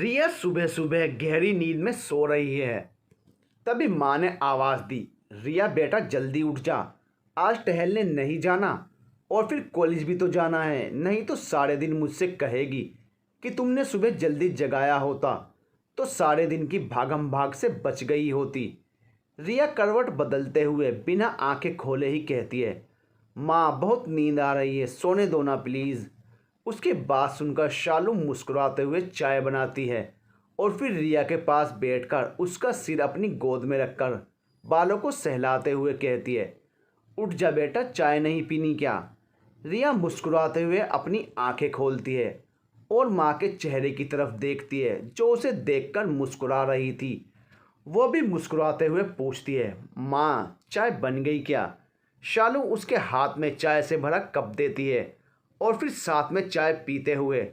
रिया सुबह सुबह गहरी नींद में सो रही है। तभी माँ ने आवाज़ दी, रिया बेटा जल्दी उठ जा, आज टहलने नहीं जाना और फिर कॉलेज भी तो जाना है, नहीं तो सारे दिन मुझसे कहेगी कि तुमने सुबह जल्दी जगाया होता तो सारे दिन की भागम भाग से बच गई होती। रिया करवट बदलते हुए बिना आंखें खोले ही कहती है, माँ बहुत नींद आ रही है, सोने दो ना प्लीज़। उसकी बात सुनकर शालू मुस्कुराते हुए चाय बनाती है और फिर रिया के पास बैठकर उसका सिर अपनी गोद में रखकर बालों को सहलाते हुए कहती है, उठ जा बेटा, चाय नहीं पीनी क्या। रिया मुस्कुराते हुए अपनी आंखें खोलती है और माँ के चेहरे की तरफ देखती है जो उसे देखकर मुस्कुरा रही थी। वो भी मुस्कुराते हुए पूछती है, माँ चाय बन गई क्या। शालू उसके हाथ में चाय से भरा कप देती है और फिर साथ में चाय पीते हुए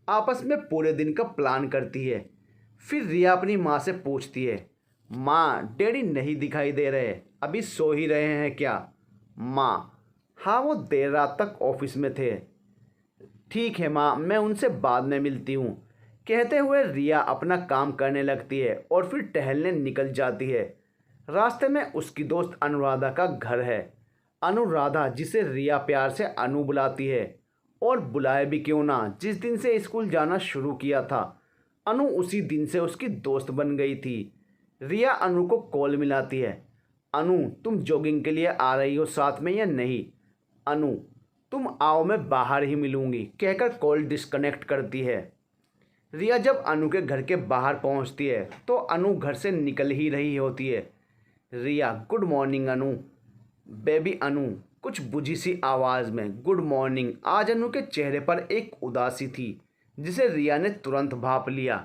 आपस में पूरे दिन का प्लान करती है। फिर रिया अपनी माँ से पूछती है, माँ डैडी नहीं दिखाई दे रहे, अभी सो ही रहे हैं क्या। माँ हाँ वो देर रात तक ऑफिस में थे। ठीक है माँ, मैं उनसे बाद में मिलती हूँ। कहते हुए रिया अपना काम करने लगती है और फिर टहलने निकल जाती है। रास्ते में उसकी दोस्त अनुराधा का घर है। अनुराधा जिसे रिया प्यार से अनु बुलाती है, और बुलाए भी क्यों ना, जिस दिन से स्कूल जाना शुरू किया था अनु उसी दिन से उसकी दोस्त बन गई थी। रिया अनु को कॉल मिलाती है, अनु तुम जॉगिंग के लिए आ रही हो साथ में या नहीं। अनु तुम आओ मैं बाहर ही मिलूंगी, कहकर कॉल डिस्कनेक्ट करती है। रिया जब अनु के घर के बाहर पहुंचती है तो अनु घर से निकल ही रही होती है। रिया गुड मॉर्निंग अनु। बेबी अनु कुछ बुझी सी आवाज़ में गुड मॉर्निंग। आज अनु के चेहरे पर एक उदासी थी जिसे रिया ने तुरंत भांप लिया।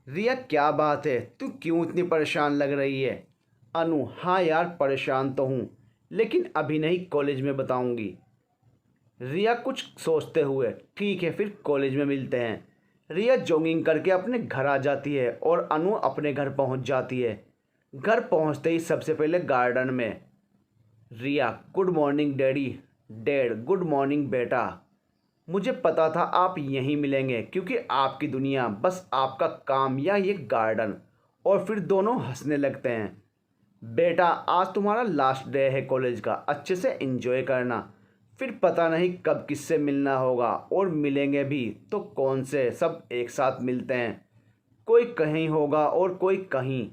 रिया क्या बात है, तू क्यों इतनी परेशान लग रही है। अनु हाँ यार परेशान तो हूँ, लेकिन अभी नहीं, कॉलेज में बताऊँगी। रिया कुछ सोचते हुए, ठीक है फिर कॉलेज में मिलते हैं। रिया जॉगिंग करके अपने घर आ जाती है और अनु अपने घर पहुंच जाती है। घर पहुंचते ही सबसे पहले गार्डन में Riya good morning daddy. Dad good morning बेटा। मुझे पता था आप यहीं मिलेंगे क्योंकि आपकी दुनिया बस आपका काम या ये गार्डन। और फिर दोनों हंसने लगते हैं। बेटा आज तुम्हारा लास्ट डे है कॉलेज का, अच्छे से एंजॉय करना, फिर पता नहीं कब किससे मिलना होगा, और मिलेंगे भी तो कौन से, सब एक साथ मिलते हैं। कोई कहीं होगा और कोई कहीं,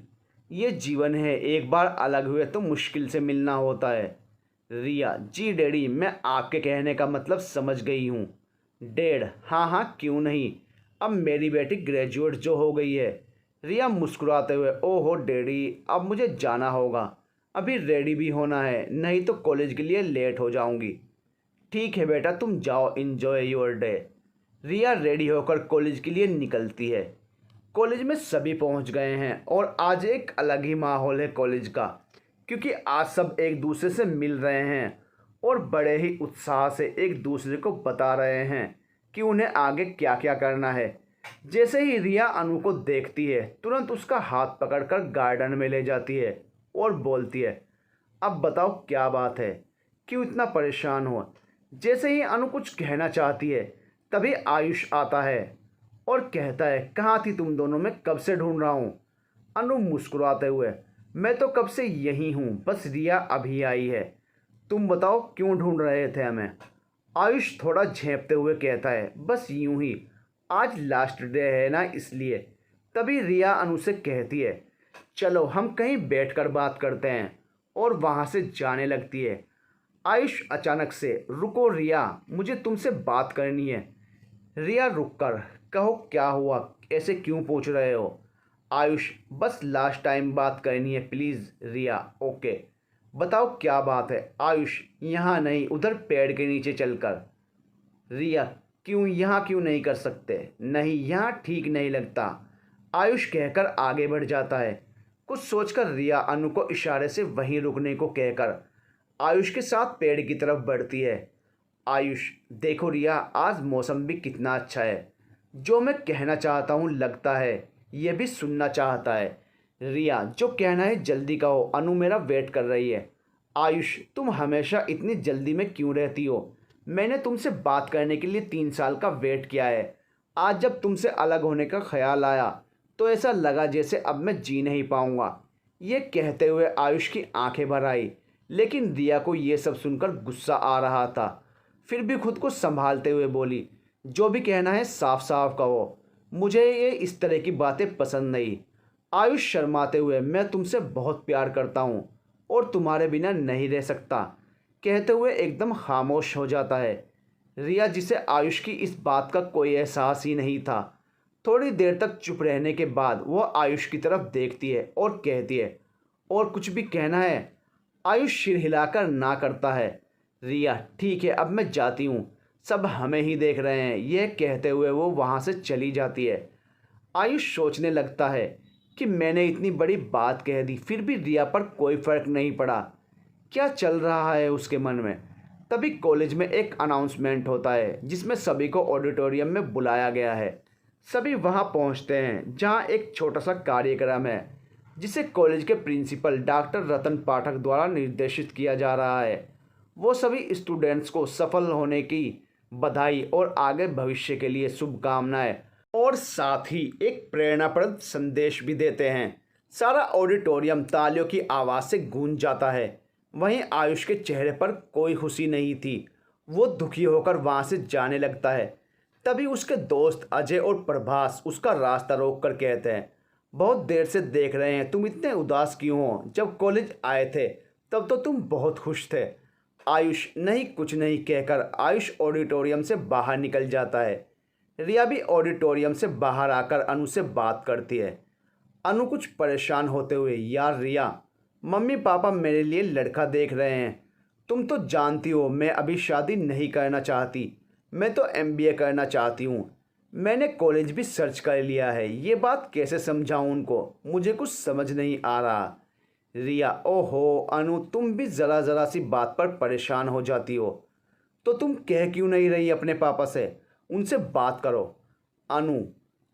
ये जीवन है, एक बार अलग हुए तो मुश्किल से मिलना होता है। रिया जी डैडी, मैं आपके कहने का मतलब समझ गई हूँ। डैड हाँ हाँ क्यों नहीं, अब मेरी बेटी ग्रेजुएट जो हो गई है। रिया मुस्कुराते हुए, ओहो डैडी अब मुझे जाना होगा, अभी रेडी भी होना है, नहीं तो कॉलेज के लिए लेट हो जाऊंगी। ठीक है बेटा तुम जाओ, enjoy your day. Riya ready होकर कॉलेज के लिए निकलती है। कॉलेज में सभी पहुंच गए हैं और आज एक अलग ही माहौल है कॉलेज का, क्योंकि आज सब एक दूसरे से मिल रहे हैं और बड़े ही उत्साह से एक दूसरे को बता रहे हैं कि उन्हें आगे क्या क्या करना है। जैसे ही रिया अनु को देखती है तुरंत उसका हाथ पकड़कर गार्डन में ले जाती है और बोलती है, अब बताओ क्या बात है, क्यों इतना परेशान हो। जैसे ही अनु कुछ कहना चाहती है तभी आयुष आता है और कहता है, कहाँ थी तुम दोनों, मैं कब से ढूंढ रहा हूँ। अनु मुस्कुराते हुए, मैं तो कब से यहीं हूँ, बस रिया अभी आई है, तुम बताओ क्यों ढूंढ रहे थे हमें। आयुष थोड़ा झेंपते हुए कहता है, बस यूं ही, आज लास्ट डे है ना इसलिए। तभी रिया अनु से कहती है, चलो हम कहीं बैठकर बात करते हैं, और वहाँ से जाने लगती है। आयुष अचानक से, रुको रिया मुझे तुमसे बात करनी है। रिया रुककर, कहो क्या हुआ, ऐसे क्यों पूछ रहे हो। आयुष बस लास्ट टाइम बात करनी है प्लीज़। रिया ओके बताओ क्या बात है। आयुष यहाँ नहीं, उधर पेड़ के नीचे चलकर। रिया क्यों, यहाँ क्यों नहीं कर सकते। नहीं यहाँ ठीक नहीं लगता। आयुष कहकर आगे बढ़ जाता है। कुछ सोचकर रिया अनु को इशारे से वहीं रुकने को कहकर आयुष के साथ पेड़ की तरफ बढ़ती है। आयुष देखो रिया, आज मौसम भी कितना अच्छा है, जो मैं कहना चाहता हूँ लगता है ये भी सुनना चाहता है। रिया जो कहना है जल्दी कहो, अनु मेरा वेट कर रही है। आयुष तुम हमेशा इतनी जल्दी में क्यों रहती हो, मैंने तुमसे बात करने के लिए 3 साल का वेट किया है, आज जब तुमसे अलग होने का ख्याल आया तो ऐसा लगा जैसे अब मैं जी नहीं पाऊंगा। ये कहते हुए आयुष की आंखें भर आई, लेकिन रिया को ये सब सुनकर गुस्सा आ रहा था। फिर भी खुद को संभालते हुए बोली, जो भी कहना है साफ साफ कहो, मुझे ये इस तरह की बातें पसंद नहीं। आयुष शर्माते हुए, मैं तुमसे बहुत प्यार करता हूँ और तुम्हारे बिना नहीं रह सकता, कहते हुए एकदम खामोश हो जाता है। रिया, जिसे आयुष की इस बात का कोई एहसास ही नहीं था, थोड़ी देर तक चुप रहने के बाद वह आयुष की तरफ देखती है और कहती है, और कुछ भी कहना है? आयुष सिर हिलाकर ना करता है। रिया, ठीक है, अब मैं जाती हूँ, सब हमें ही देख रहे हैं, यह कहते हुए वो वहाँ से चली जाती है। आयुष सोचने लगता है कि मैंने इतनी बड़ी बात कह दी, फिर भी रिया पर कोई फर्क नहीं पड़ा। क्या चल रहा है उसके मन में? तभी कॉलेज में एक अनाउंसमेंट होता है जिसमें सभी को ऑडिटोरियम में बुलाया गया है। सभी वहां पहुंचते हैं जहां एक छोटा सा कार्यक्रम है जिसे कॉलेज के प्रिंसिपल डॉक्टर रतन पाठक द्वारा निर्देशित किया जा रहा है। वो सभी स्टूडेंट्स को सफल होने की बधाई और आगे भविष्य के लिए शुभकामनाएं और साथ ही एक प्रेरणाप्रद संदेश भी देते हैं। सारा ऑडिटोरियम तालियों की आवाज़ से गूंज जाता है। वहीं आयुष के चेहरे पर कोई खुशी नहीं थी। वो दुखी होकर वहाँ से जाने लगता है। तभी उसके दोस्त अजय और प्रभास उसका रास्ता रोक कर कहते हैं, बहुत देर से देख रहे हैं, तुम इतने उदास क्यों हो? जब कॉलेज आए थे तब तो तुम बहुत खुश थे। आयुष, नहीं कुछ नहीं, कहकर आयुष ऑडिटोरियम से बाहर निकल जाता है। रिया भी ऑडिटोरियम से बाहर आकर अनु से बात करती है। अनु कुछ परेशान होते हुए, यार रिया, मम्मी पापा मेरे लिए लड़का देख रहे हैं। तुम तो जानती हो मैं अभी शादी नहीं करना चाहती, मैं तो एमबीए करना चाहती हूँ। मैंने कॉलेज भी सर्च कर लिया है, ये बात कैसे समझाऊँ उनको, मुझे कुछ समझ नहीं आ रहा। रिया, ओहो अनु, तुम भी ज़रा ज़रा सी बात पर परेशान हो जाती हो, तो तुम कह क्यों नहीं रही अपने पापा से, उनसे बात करो। अनु,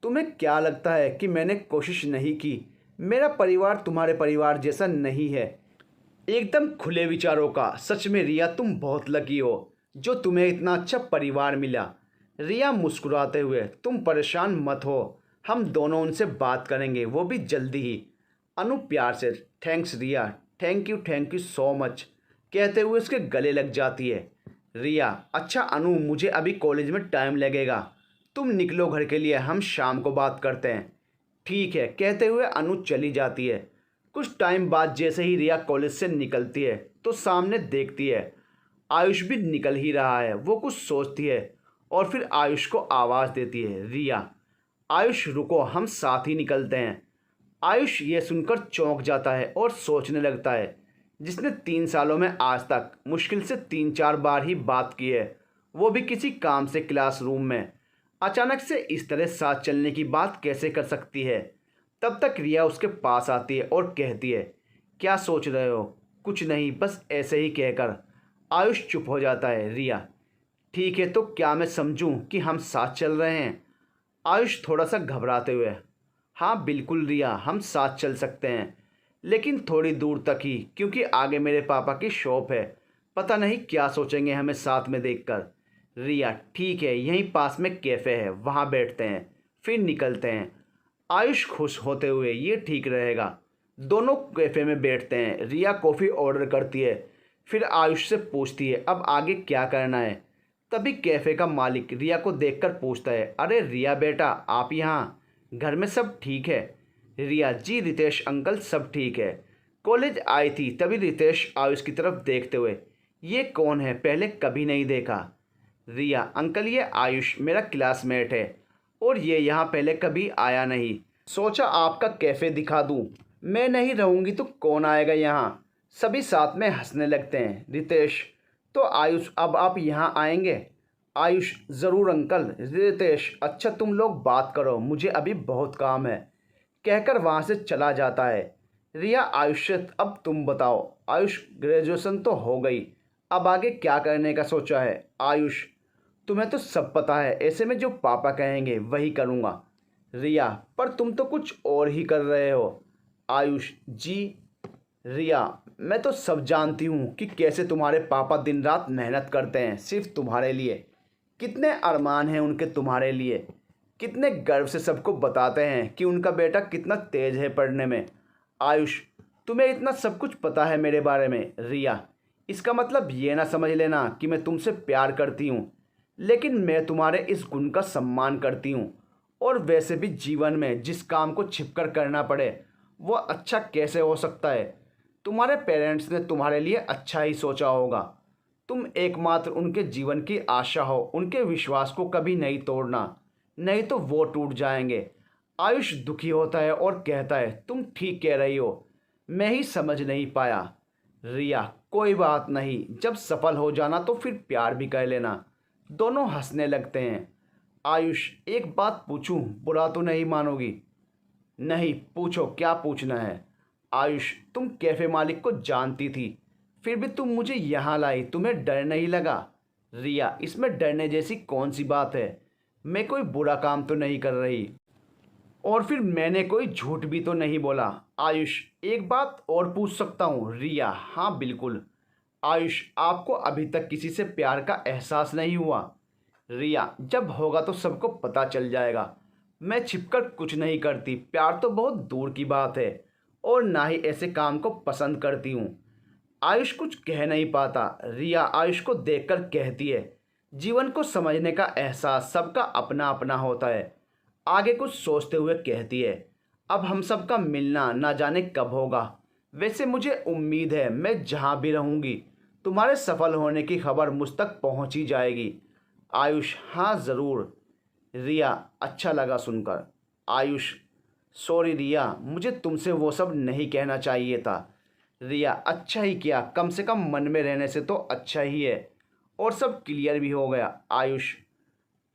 तुम्हें क्या लगता है कि मैंने कोशिश नहीं की? मेरा परिवार तुम्हारे परिवार जैसा नहीं है, एकदम खुले विचारों का। सच में रिया, तुम बहुत लकी हो जो तुम्हें इतना अच्छा परिवार मिला। रिया मुस्कुराते हुए, तुम परेशान मत हो, हम दोनों उनसे बात करेंगे, वो भी जल्दी ही। अनु प्यार से, thanks Riya, thank you so much, कहते हुए उसके गले लग जाती है। रिया, अच्छा अनु, मुझे अभी कॉलेज में टाइम लगेगा, तुम निकलो घर के लिए, हम शाम को बात करते हैं। ठीक है, कहते हुए अनु चली जाती है। कुछ टाइम बाद जैसे ही रिया कॉलेज से निकलती है तो सामने देखती है आयुष भी निकल ही रहा है। वो कुछ सोचती है और फिर आयुष को आवाज़ देती है, रिया। आयुष रुको, हम साथ ही निकलते हैं। आयुष ये सुनकर चौंक जाता है और सोचने लगता है, जिसने 3 सालों में आज तक मुश्किल से 3-4 बार ही बात की है, वो भी किसी काम से क्लासरूम में, अचानक से इस तरह साथ चलने की बात कैसे कर सकती है? तब तक रिया उसके पास आती है और कहती है, क्या सोच रहे हो? कुछ नहीं, बस ऐसे ही, कहकर आयुष चुप हो जाता है। रिया, ठीक है, तो क्या मैं समझूं कि हम साथ चल रहे हैं? आयुष थोड़ा सा घबराते हुए, हाँ बिल्कुल रिया, हम साथ चल सकते हैं, लेकिन थोड़ी दूर तक ही, क्योंकि आगे मेरे पापा की शॉप है, पता नहीं क्या सोचेंगे हमें साथ में देखकर। रिया, ठीक है, यहीं पास में कैफ़े है, वहाँ बैठते हैं, फिर निकलते हैं। आयुष खुश होते हुए, ये ठीक रहेगा। दोनों कैफ़े में बैठते हैं। रिया कॉफ़ी ऑर्डर करती है, फिर आयुष से पूछती है, अब आगे क्या करना है? तभी कैफ़े का मालिक रिया को देखकर पूछता है, अरे रिया बेटा, आप यहाँ? घर में सब ठीक है? रिया, जी रितेश अंकल, सब ठीक है। कॉलेज आई थी तभी रितेश आयुष की तरफ देखते हुए, ये कौन है, पहले कभी नहीं देखा। रिया, अंकल ये आयुष मेरा क्लासमेट है और ये यहाँ पहले कभी आया नहीं, सोचा आपका कैफ़े दिखा दूँ। मैं नहीं रहूँगी तो कौन आएगा यहाँ? सभी साथ में हंसने लगते हैं। रितेश, तो आयुष, अब आप यहाँ आएंगे? आयुष, ज़रूर अंकल। रितेश, अच्छा तुम लोग बात करो, मुझे अभी बहुत काम है, कहकर वहाँ से चला जाता है। रिया आयुष से, अब तुम बताओ। आयुष, ग्रेजुएशन तो हो गई, अब आगे क्या करने का सोचा है? आयुष, तुम्हें तो सब पता है, ऐसे में जो पापा कहेंगे वही करूँगा। रिया, पर तुम तो कुछ और ही कर रहे हो। आयुष, जी। रिया, मैं तो सब जानती हूँ कि कैसे तुम्हारे पापा दिन रात मेहनत करते हैं सिर्फ तुम्हारे लिए, कितने अरमान हैं उनके तुम्हारे लिए, कितने गर्व से सबको बताते हैं कि उनका बेटा कितना तेज है पढ़ने में। आयुष, तुम्हें इतना सब कुछ पता है मेरे बारे में। रिया, इसका मतलब ये ना समझ लेना कि मैं तुमसे प्यार करती हूँ, लेकिन मैं तुम्हारे इस गुण का सम्मान करती हूँ। और वैसे भी जीवन में जिस काम को छिपकर करना पड़े वो अच्छा कैसे हो सकता है। तुम्हारे पेरेंट्स ने तुम्हारे लिए अच्छा ही सोचा होगा। तुम एकमात्र उनके जीवन की आशा हो। उनके विश्वास को कभी नहीं तोड़ना, नहीं तो वो टूट जाएंगे। आयुष दुखी होता है और कहता है, तुम ठीक कह रही हो, मैं ही समझ नहीं पाया। रिया, कोई बात नहीं, जब सफल हो जाना तो फिर प्यार भी कह लेना। दोनों हंसने लगते हैं। आयुष, एक बात पूछूं, बुरा तो नहीं मानोगी? नहीं, पूछो, क्या पूछना है? आयुष, तुम कैफे मालिक को जानती थी, फिर भी तुम मुझे यहाँ लाई, तुम्हें डर नहीं लगा? रिया, इसमें डरने जैसी कौन सी बात है? मैं कोई बुरा काम तो नहीं कर रही, और फिर मैंने कोई झूठ भी तो नहीं बोला। आयुष, एक बात और पूछ सकता हूँ? रिया, हाँ बिल्कुल। आयुष, आपको अभी तक किसी से प्यार का एहसास नहीं हुआ? रिया, जब होगा तो सबको पता चल जाएगा। मैं छिपकर कुछ नहीं करती, प्यार तो बहुत दूर की बात है, और ना ही ऐसे काम को पसंद करती हूँ। आयुष कुछ कह नहीं पाता। रिया आयुष को देखकर कहती है, जीवन को समझने का एहसास सबका अपना अपना होता है। आगे कुछ सोचते हुए कहती है, अब हम सबका मिलना ना जाने कब होगा। वैसे मुझे उम्मीद है मैं जहाँ भी रहूँगी तुम्हारे सफल होने की खबर मुझ तक पहुँच ही जाएगी। आयुष, हाँ ज़रूर। रिया, अच्छा लगा सुनकर। आयुष, सॉरी रिया, मुझे तुमसे वो सब नहीं कहना चाहिए था। रिया, अच्छा ही किया, कम से कम मन में रहने से तो अच्छा ही है, और सब क्लियर भी हो गया। आयुष,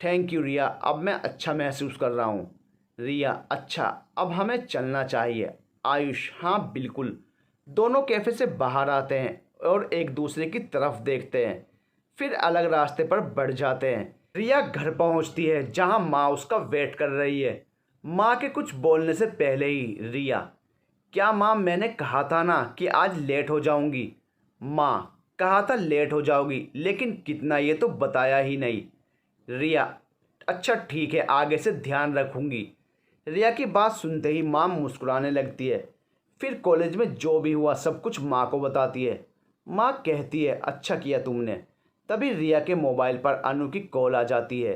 थैंक यू रिया, अब मैं अच्छा महसूस कर रहा हूँ। रिया, अच्छा, अब हमें चलना चाहिए। आयुष, हाँ बिल्कुल। दोनों कैफ़े से बाहर आते हैं और एक दूसरे की तरफ देखते हैं, फिर अलग रास्ते पर बढ़ जाते हैं। रिया घर पहुंचती है जहां माँ उसका वेट कर रही है। माँ के कुछ बोलने से पहले ही रिया, क्या माँ, मैंने कहा था ना कि आज लेट हो जाऊंगी? माँ, कहा था लेट हो जाओगी, लेकिन कितना ये तो बताया ही नहीं। रिया, अच्छा ठीक है, आगे से ध्यान रखूंगी। रिया की बात सुनते ही माँ मुस्कुराने लगती है। फिर कॉलेज में जो भी हुआ सब कुछ माँ को बताती है। माँ कहती है, अच्छा किया तुमने। तभी रिया के मोबाइल पर अनु की कॉल आ जाती है।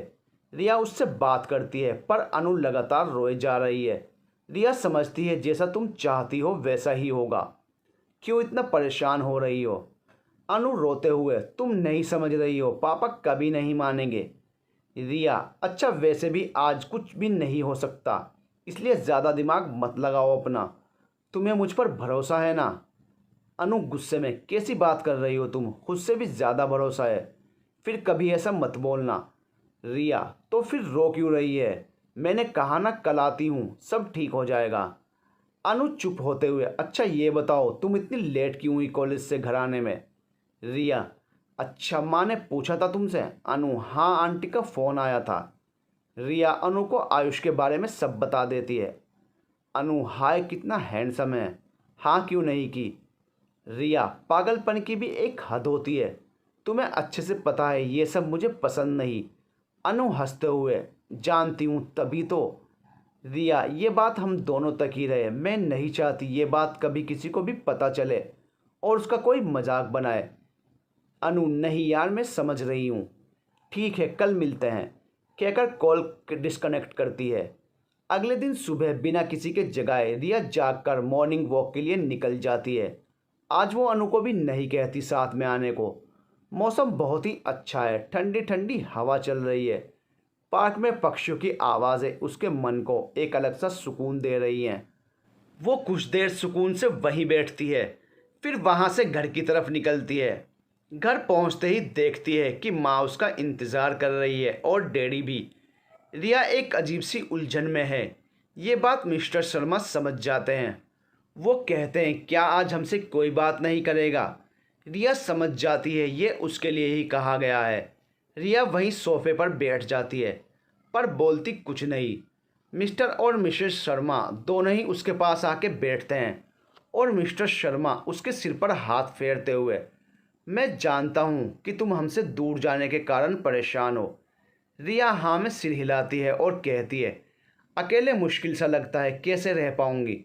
रिया उससे बात करती है, पर अनु लगातार रोए जा रही है। रिया समझती है जैसा तुम चाहती हो वैसा ही होगा, क्यों इतना परेशान हो रही हो? अनु रोते हुए, तुम नहीं समझ रही हो, पापा कभी नहीं मानेंगे। रिया, अच्छा वैसे भी आज कुछ भी नहीं हो सकता, इसलिए ज़्यादा दिमाग मत लगाओ अपना। तुम्हें मुझ पर भरोसा है ना? अनु गुस्से में, कैसी बात कर रही हो तुम, खुद से भी ज़्यादा भरोसा है। फिर कभी ऐसा मत बोलना। रिया, तो फिर रो क्यों रही है? मैंने कहा ना कल आती हूँ, सब ठीक हो जाएगा। अनु चुप होते हुए, अच्छा ये बताओ तुम इतनी लेट क्यों हुई कॉलेज से घर आने में? रिया, अच्छा माँ ने पूछा था तुमसे? अनु, हाँ आंटी का फ़ोन आया था। रिया अनु को आयुष के बारे में सब बता देती है। अनु, हाय कितना हैंडसम है, हाँ क्यों नहीं की। रिया, पागलपन की भी एक हद होती है, तुम्हें अच्छे से पता है ये सब मुझे पसंद नहीं। अनु हंसते हुए, जानती हूँ तभी तो। रिया, ये बात हम दोनों तक ही रहे, मैं नहीं चाहती ये बात कभी किसी को भी पता चले और उसका कोई मजाक बनाए। अनु, नहीं यार, मैं समझ रही हूँ, ठीक है कल मिलते हैं, कहकर कॉल डिस्कनेक्ट करती है। अगले दिन सुबह बिना किसी के जगाए रिया जागकर मॉर्निंग वॉक के लिए निकल जाती है। आज वो अनु को भी नहीं कहती साथ में आने को। मौसम बहुत ही अच्छा है, ठंडी ठंडी हवा चल रही है। पार्क में पक्षियों की आवाज़ें उसके मन को एक अलग सा सुकून दे रही हैं। वो कुछ देर सुकून से वहीं बैठती है, फिर वहाँ से घर की तरफ निकलती है। घर पहुँचते ही देखती है कि माँ उसका इंतज़ार कर रही है और डैडी भी। रिया एक अजीब सी उलझन में है। ये बात मिस्टर शर्मा समझ जाते हैं। वो कहते हैं, क्या आज हमसे कोई बात नहीं करेगा? रिया समझ जाती है ये उसके लिए ही कहा गया है। रिया वहीं सोफे पर बैठ जाती है, पर बोलती कुछ नहीं। मिस्टर और मिसेस शर्मा दोनों ही उसके पास आके बैठते हैं, और मिस्टर शर्मा उसके सिर पर हाथ फेरते हुए, मैं जानता हूँ कि तुम हमसे दूर जाने के कारण परेशान हो। रिया हाँ में सिर हिलाती है और कहती है, अकेले मुश्किल सा लगता है, कैसे रह पाऊंगी।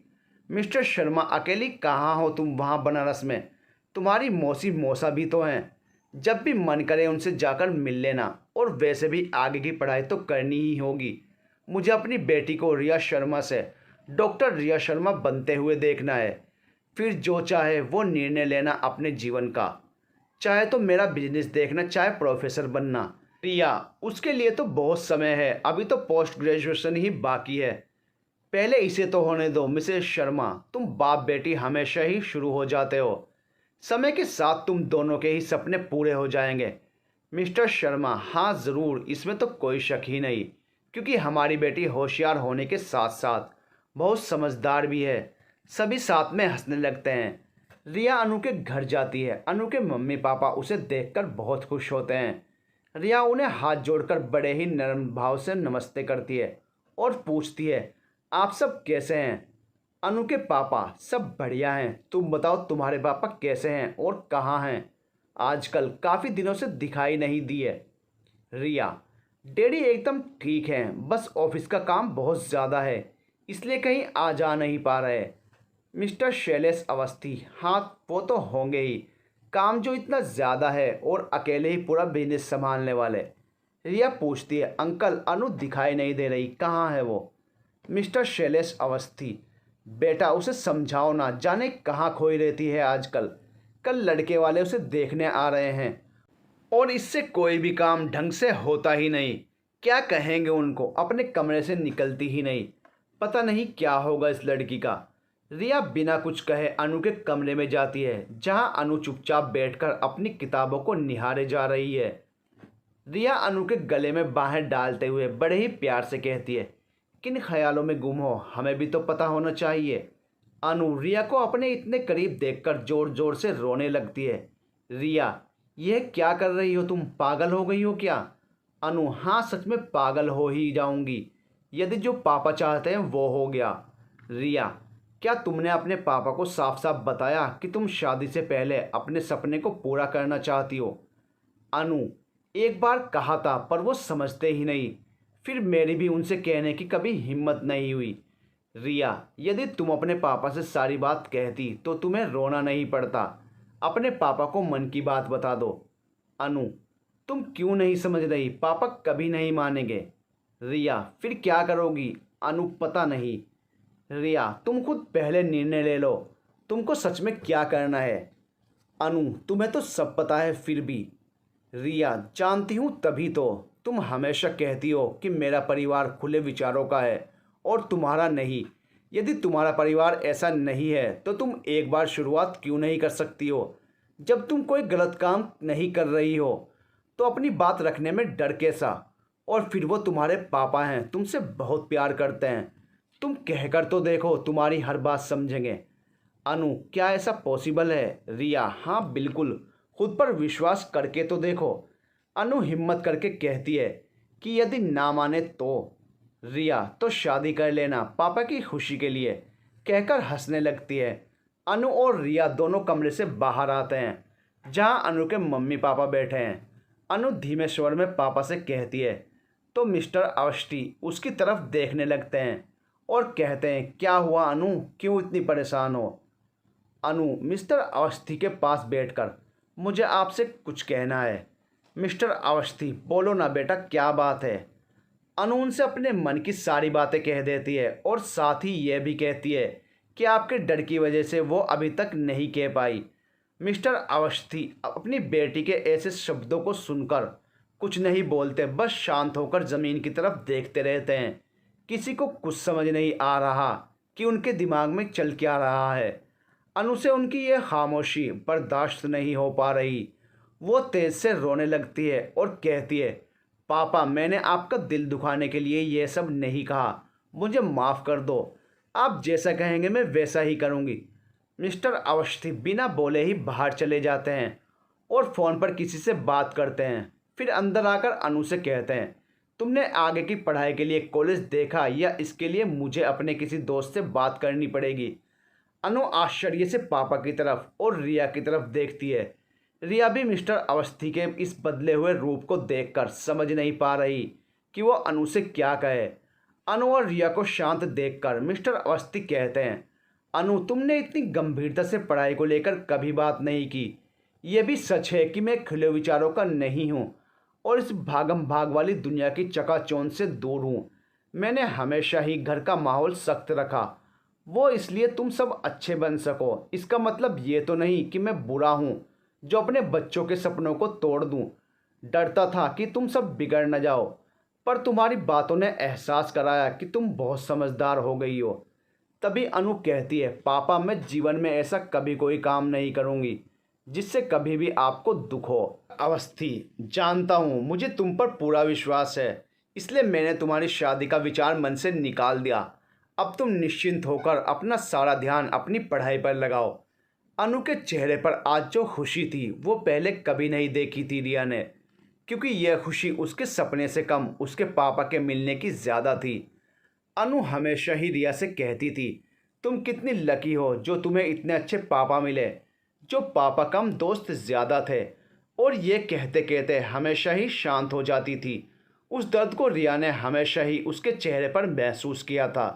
मिस्टर शर्मा, अकेली कहाँ हो तुम वहाँ बनारस में? तुम्हारी मौसी मौसा भी तो हैं। जब भी मन करे उनसे जाकर मिल लेना। और वैसे भी आगे की पढ़ाई तो करनी ही होगी। मुझे अपनी बेटी को रिया शर्मा से डॉक्टर रिया शर्मा बनते हुए देखना है। फिर जो चाहे वो निर्णय लेना अपने जीवन का। चाहे तो मेरा बिजनेस देखना, चाहे प्रोफेसर बनना। रिया, उसके लिए तो बहुत समय है, अभी तो पोस्ट ग्रेजुएशन ही बाकी है। पहले इसे तो होने दो। मिसेस शर्मा, तुम बाप बेटी हमेशा ही शुरू हो जाते हो। समय के साथ तुम दोनों के ही सपने पूरे हो जाएंगे। मिस्टर शर्मा, हाँ ज़रूर, इसमें तो कोई शक ही नहीं, क्योंकि हमारी बेटी होशियार होने के साथ साथ बहुत समझदार भी है। सभी साथ में हंसने लगते हैं। रिया अनु के घर जाती है। अनु के मम्मी पापा उसे देखकर बहुत खुश होते हैं। रिया उन्हें हाथ जोड़कर बड़े ही नरम भाव से नमस्ते करती है और पूछती है, आप सब कैसे हैं? अनु के पापा, सब बढ़िया हैं। तुम बताओ, तुम्हारे पापा कैसे हैं और कहाँ हैं? आजकल काफ़ी दिनों से दिखाई नहीं दिए। रिया, डैडी एकदम ठीक हैं, बस ऑफिस का काम बहुत ज़्यादा है, इसलिए कहीं आ जा नहीं पा रहे। मिस्टर शैलेश अवस्थी, हाँ वो तो होंगे ही, काम जो इतना ज़्यादा है और अकेले ही पूरा बिजनेस संभालने वाले। रिया पूछती है, अंकल अनु दिखाई नहीं दे रही, कहाँ है वो? मिस्टर शैलेश अवस्थी, बेटा उसे समझाओ ना, जाने कहाँ खोई रहती है आजकल। कल लड़के वाले उसे देखने आ रहे हैं और इससे कोई भी काम ढंग से होता ही नहीं। क्या कहेंगे उनको, अपने कमरे से निकलती ही नहीं। पता नहीं क्या होगा इस लड़की का। रिया बिना कुछ कहे अनु के कमरे में जाती है, जहां अनु चुपचाप बैठकर अपनी किताबों को निहारे जा रही है। रिया अनु के गले में बाहें डालते हुए बड़े ही प्यार से कहती है, किन ख्यालों में गुम हो, हमें भी तो पता होना चाहिए। अनु रिया को अपने इतने करीब देखकर जोर जोर से रोने लगती है। रिया, यह क्या कर रही हो तुम, पागल हो गई हो क्या? अनु, हाँ सच में पागल हो ही जाऊंगी, यदि जो पापा चाहते हैं वो हो गया। रिया, क्या तुमने अपने पापा को साफ साफ बताया कि तुम शादी से पहले अपने सपने को पूरा करना चाहती हो? अनु, एक बार कहा था पर वो समझते ही नहीं, फिर मेरी भी उनसे कहने की कभी हिम्मत नहीं हुई। रिया, यदि तुम अपने पापा से सारी बात कहती तो तुम्हें रोना नहीं पड़ता। अपने पापा को मन की बात बता दो। अनु, तुम क्यों नहीं समझ रही, पापा कभी नहीं मानेंगे। रिया, फिर क्या करोगी? अनु, पता नहीं। रिया, तुम खुद पहले निर्णय ले लो, तुमको सच में क्या करना है। अनु, तुम्हें तो सब पता है फिर भी। रिया, जानती हूँ, तभी तो तुम हमेशा कहती हो कि मेरा परिवार खुले विचारों का है और तुम्हारा नहीं। यदि तुम्हारा परिवार ऐसा नहीं है तो तुम एक बार शुरुआत क्यों नहीं कर सकती हो? जब तुम कोई गलत काम नहीं कर रही हो तो अपनी बात रखने में डर कैसा? और फिर वो तुम्हारे पापा हैं, तुमसे बहुत प्यार करते हैं। तुम कहकर तो देखो, तुम्हारी हर बात समझेंगे। अनु, क्या ऐसा पॉसिबल है? रिया, हाँ बिल्कुल, खुद पर विश्वास करके तो देखो। अनु हिम्मत करके कहती है कि यदि ना माने तो? रिया, तो शादी कर लेना पापा की खुशी के लिए, कहकर हंसने लगती है। अनु और रिया दोनों कमरे से बाहर आते हैं, जहां अनु के मम्मी पापा बैठे हैं। अनु धीमे स्वर में पापा से कहती है तो मिस्टर अवस्थी उसकी तरफ देखने लगते हैं और कहते हैं, क्या हुआ अनु, क्यों इतनी परेशान हो? अनु मिस्टर अवस्थी के पास बैठकर, मुझे आपसे कुछ कहना है। मिस्टर अवस्थी, बोलो ना बेटा, क्या बात है? अनु उनसे अपने मन की सारी बातें कह देती है और साथ ही यह भी कहती है कि आपके डर की वजह से वो अभी तक नहीं कह पाई। मिस्टर अवस्थी अपनी बेटी के ऐसे शब्दों को सुनकर कुछ नहीं बोलते, बस शांत होकर ज़मीन की तरफ देखते रहते हैं। किसी को कुछ समझ नहीं आ रहा कि उनके दिमाग में चल क्या रहा है। अनु से उनकी यह खामोशी बर्दाश्त नहीं हो पा रही। वो तेज़ से रोने लगती है और कहती है, पापा, मैंने आपका दिल दुखाने के लिए यह सब नहीं कहा, मुझे माफ़ कर दो। आप जैसा कहेंगे मैं वैसा ही करूँगी। मिस्टर अवस्थी बिना बोले ही बाहर चले जाते हैं और फ़ोन पर किसी से बात करते हैं। फिर अंदर आकर अनु से कहते हैं, तुमने आगे की पढ़ाई के लिए कॉलेज देखा या इसके लिए मुझे अपने किसी दोस्त से बात करनी पड़ेगी? अनु आश्चर्य से पापा की तरफ और रिया की तरफ देखती है। रिया भी मिस्टर अवस्थी के इस बदले हुए रूप को देखकर समझ नहीं पा रही कि वो अनु से क्या कहे। अनु और रिया को शांत देखकर मिस्टर अवस्थी कहते हैं, अनु, तुमने इतनी गंभीरता से पढ़ाई को लेकर कभी बात नहीं की। यह भी सच है कि मैं खुले विचारों का नहीं हूँ और इस भागम भाग वाली दुनिया की चकाचौंध से दूर हूँ। मैंने हमेशा ही घर का माहौल सख्त रखा, वो इसलिए तुम सब अच्छे बन सको। इसका मतलब ये तो नहीं कि मैं बुरा हूँ जो अपने बच्चों के सपनों को तोड़ दूँ। डरता था कि तुम सब बिगड़ न जाओ, पर तुम्हारी बातों ने एहसास कराया कि तुम बहुत समझदार हो गई हो। तभी अनु कहती है, पापा, मैं जीवन में ऐसा कभी कोई काम नहीं करूँगी जिससे कभी भी आपको दुख हो। अवस्थी, जानता हूँ, मुझे तुम पर पूरा विश्वास है, इसलिए मैंने तुम्हारी शादी का विचार मन से निकाल दिया। अब तुम निश्चिंत होकर अपना सारा ध्यान अपनी पढ़ाई पर लगाओ। अनु के चेहरे पर आज जो खुशी थी वो पहले कभी नहीं देखी थी रिया ने, क्योंकि यह खुशी उसके सपने से कम उसके पापा के मिलने की ज़्यादा थी। अनु हमेशा ही रिया से कहती थी, तुम कितनी लकी हो जो तुम्हें इतने अच्छे पापा मिले, जो पापा कम दोस्त ज़्यादा थे। और ये कहते कहते हमेशा ही शांत हो जाती थी। उस दर्द को रिया ने हमेशा ही उसके चेहरे पर महसूस किया था,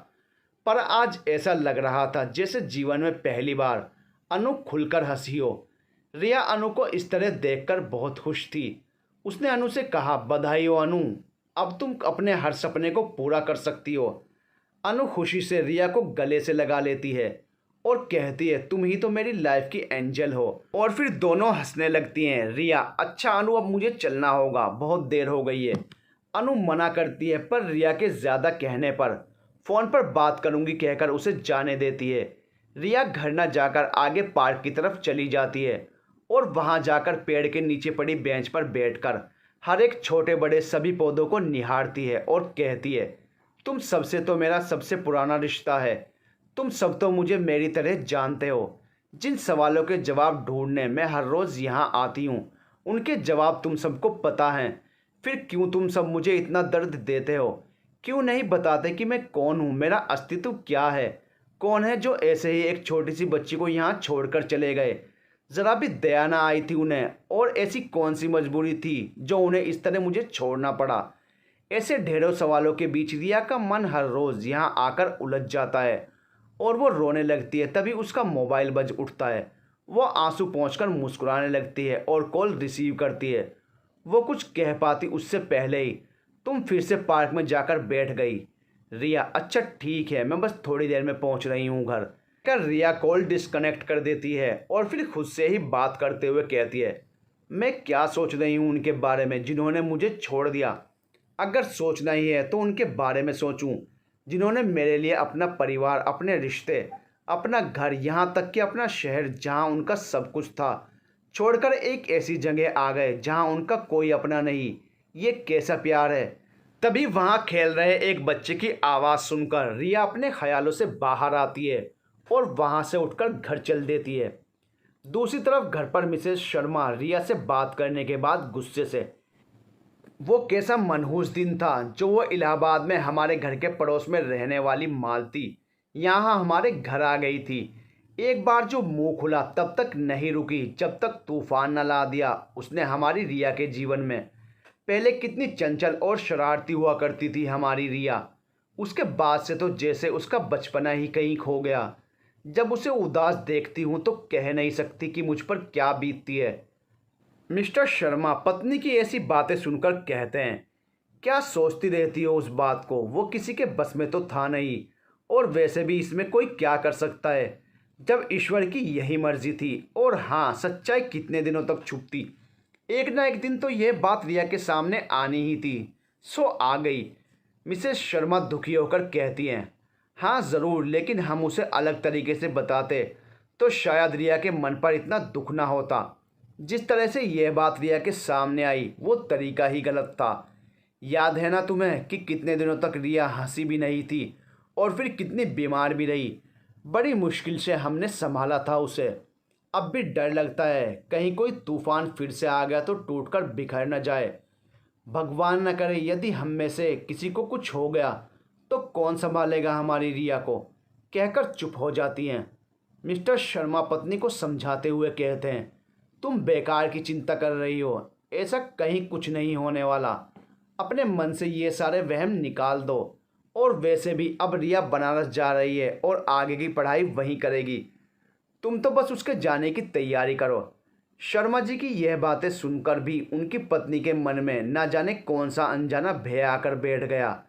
पर आज ऐसा लग रहा था जैसे जीवन में पहली बार अनु खुलकर हंसी हो। रिया अनु को इस तरह देखकर बहुत खुश थी। उसने अनु से कहा, बधाई हो अनु, अब तुम अपने हर सपने को पूरा कर सकती हो। अनु खुशी से रिया को गले से लगा लेती है और कहती है, तुम ही तो मेरी लाइफ की एंजल हो। और फिर दोनों हंसने लगती हैं। रिया, अच्छा अनु, अब मुझे चलना होगा, बहुत देर हो गई है। अनु मना करती है, पर रिया के ज़्यादा कहने पर फ़ोन पर बात करूंगी कहकर उसे जाने देती है। रिया घर न जाकर आगे पार्क की तरफ चली जाती है और वहां जाकर पेड़ के नीचे पड़ी बेंच पर बैठकर हर एक छोटे बड़े सभी पौधों को निहारती है और कहती है, तुम सबसे तो मेरा सबसे पुराना रिश्ता है। तुम सब तो मुझे मेरी तरह जानते हो। जिन सवालों के जवाब ढूंढने मैं हर रोज़ यहाँ आती हूँ, उनके जवाब तुम सबको पता हैं। फिर क्यों तुम सब मुझे इतना दर्द देते हो? क्यों नहीं बताते कि मैं कौन हूँ, मेरा अस्तित्व क्या है? कौन है जो ऐसे ही एक छोटी सी बच्ची को यहाँ छोड़कर चले गए? ज़रा भी दया ना आई थी उन्हें, और ऐसी कौन सी मजबूरी थी जो उन्हें इस तरह मुझे छोड़ना पड़ा? ऐसे ढेरों सवालों के बीच रिया का मन हर रोज़ यहाँ आकर उलझ जाता है और वो रोने लगती है। तभी उसका मोबाइल बज उठता है। वो आंसू पोंछकर मुस्कुराने लगती है और कॉल रिसीव करती है। वो कुछ कह पाती उससे पहले ही तुम फिर से पार्क में जाकर बैठ गई। रिया, अच्छा ठीक है, मैं बस थोड़ी देर में पहुंच रही हूं घर। कर रिया कॉल डिस्कनेक्ट कर देती है और फिर खुद से ही बात करते हुए कहती है, मैं क्या सोच रही हूं उनके बारे में जिन्होंने मुझे छोड़ दिया। अगर सोचना ही है तो उनके बारे में सोचूं जिन्होंने मेरे लिए अपना परिवार, अपने रिश्ते, अपना घर, यहाँ तक कि अपना शहर जहाँ उनका सब कुछ था, छोड़कर एक ऐसी जगह आ गए जहाँ उनका कोई अपना नहीं। ये कैसा प्यार है? तभी वहाँ खेल रहे एक बच्चे की आवाज़ सुनकर रिया अपने ख्यालों से बाहर आती है और वहाँ से उठकर घर चल देती है। दूसरी तरफ घर पर मिसेस शर्मा रिया से बात करने के बाद गुस्से से, वो कैसा मनहूस दिन था जो वो इलाहाबाद में हमारे घर के पड़ोस में रहने वाली मालती यहाँ हमारे घर आ गई थी। एक बार जो मुंह खुला तब तक नहीं रुकी जब तक तूफान न ला दिया उसने हमारी रिया के जीवन में। पहले कितनी चंचल और शरारती हुआ करती थी हमारी रिया, उसके बाद से तो जैसे उसका बचपना ही कहीं खो गया। जब उसे उदास देखती हूँ तो कह नहीं सकती कि मुझ पर क्या बीतती है। मिस्टर शर्मा पत्नी की ऐसी बातें सुनकर कहते हैं, क्या सोचती रहती हो उस बात को? वो किसी के बस में तो था नहीं, और वैसे भी इसमें कोई क्या कर सकता है जब ईश्वर की यही मर्जी थी। और हाँ, सच्चाई कितने दिनों तक छुपती? एक ना एक दिन तो यह बात रिया के सामने आनी ही थी, सो आ गई। मिसेस शर्मा दुखी होकर कहती हैं, हाँ ज़रूर, लेकिन हम उसे अलग तरीके से बताते तो शायद रिया के मन पर इतना दुख ना होता। जिस तरह से यह बात रिया के सामने आई वो तरीका ही गलत था। याद है ना तुम्हें कि कितने दिनों तक रिया हंसी भी नहीं थी और फिर कितनी बीमार भी रही। बड़ी मुश्किल से हमने संभाला था उसे। अब भी डर लगता है कहीं कोई तूफान फिर से आ गया तो टूटकर बिखर न जाए। भगवान न करे यदि हम में से किसी को कुछ हो गया तो कौन संभालेगा हमारी रिया को? कहकर चुप हो जाती हैं। मिस्टर शर्मा पत्नी को समझाते हुए कहते हैं, तुम बेकार की चिंता कर रही हो, ऐसा कहीं कुछ नहीं होने वाला। अपने मन से ये सारे वहम निकाल दो। और वैसे भी अब रिया बनारस जा रही है और आगे की पढ़ाई वहीं करेगी। तुम तो बस उसके जाने की तैयारी करो। शर्मा जी की यह बातें सुनकर भी उनकी पत्नी के मन में ना जाने कौन सा अनजाना भय आकर बैठ गया,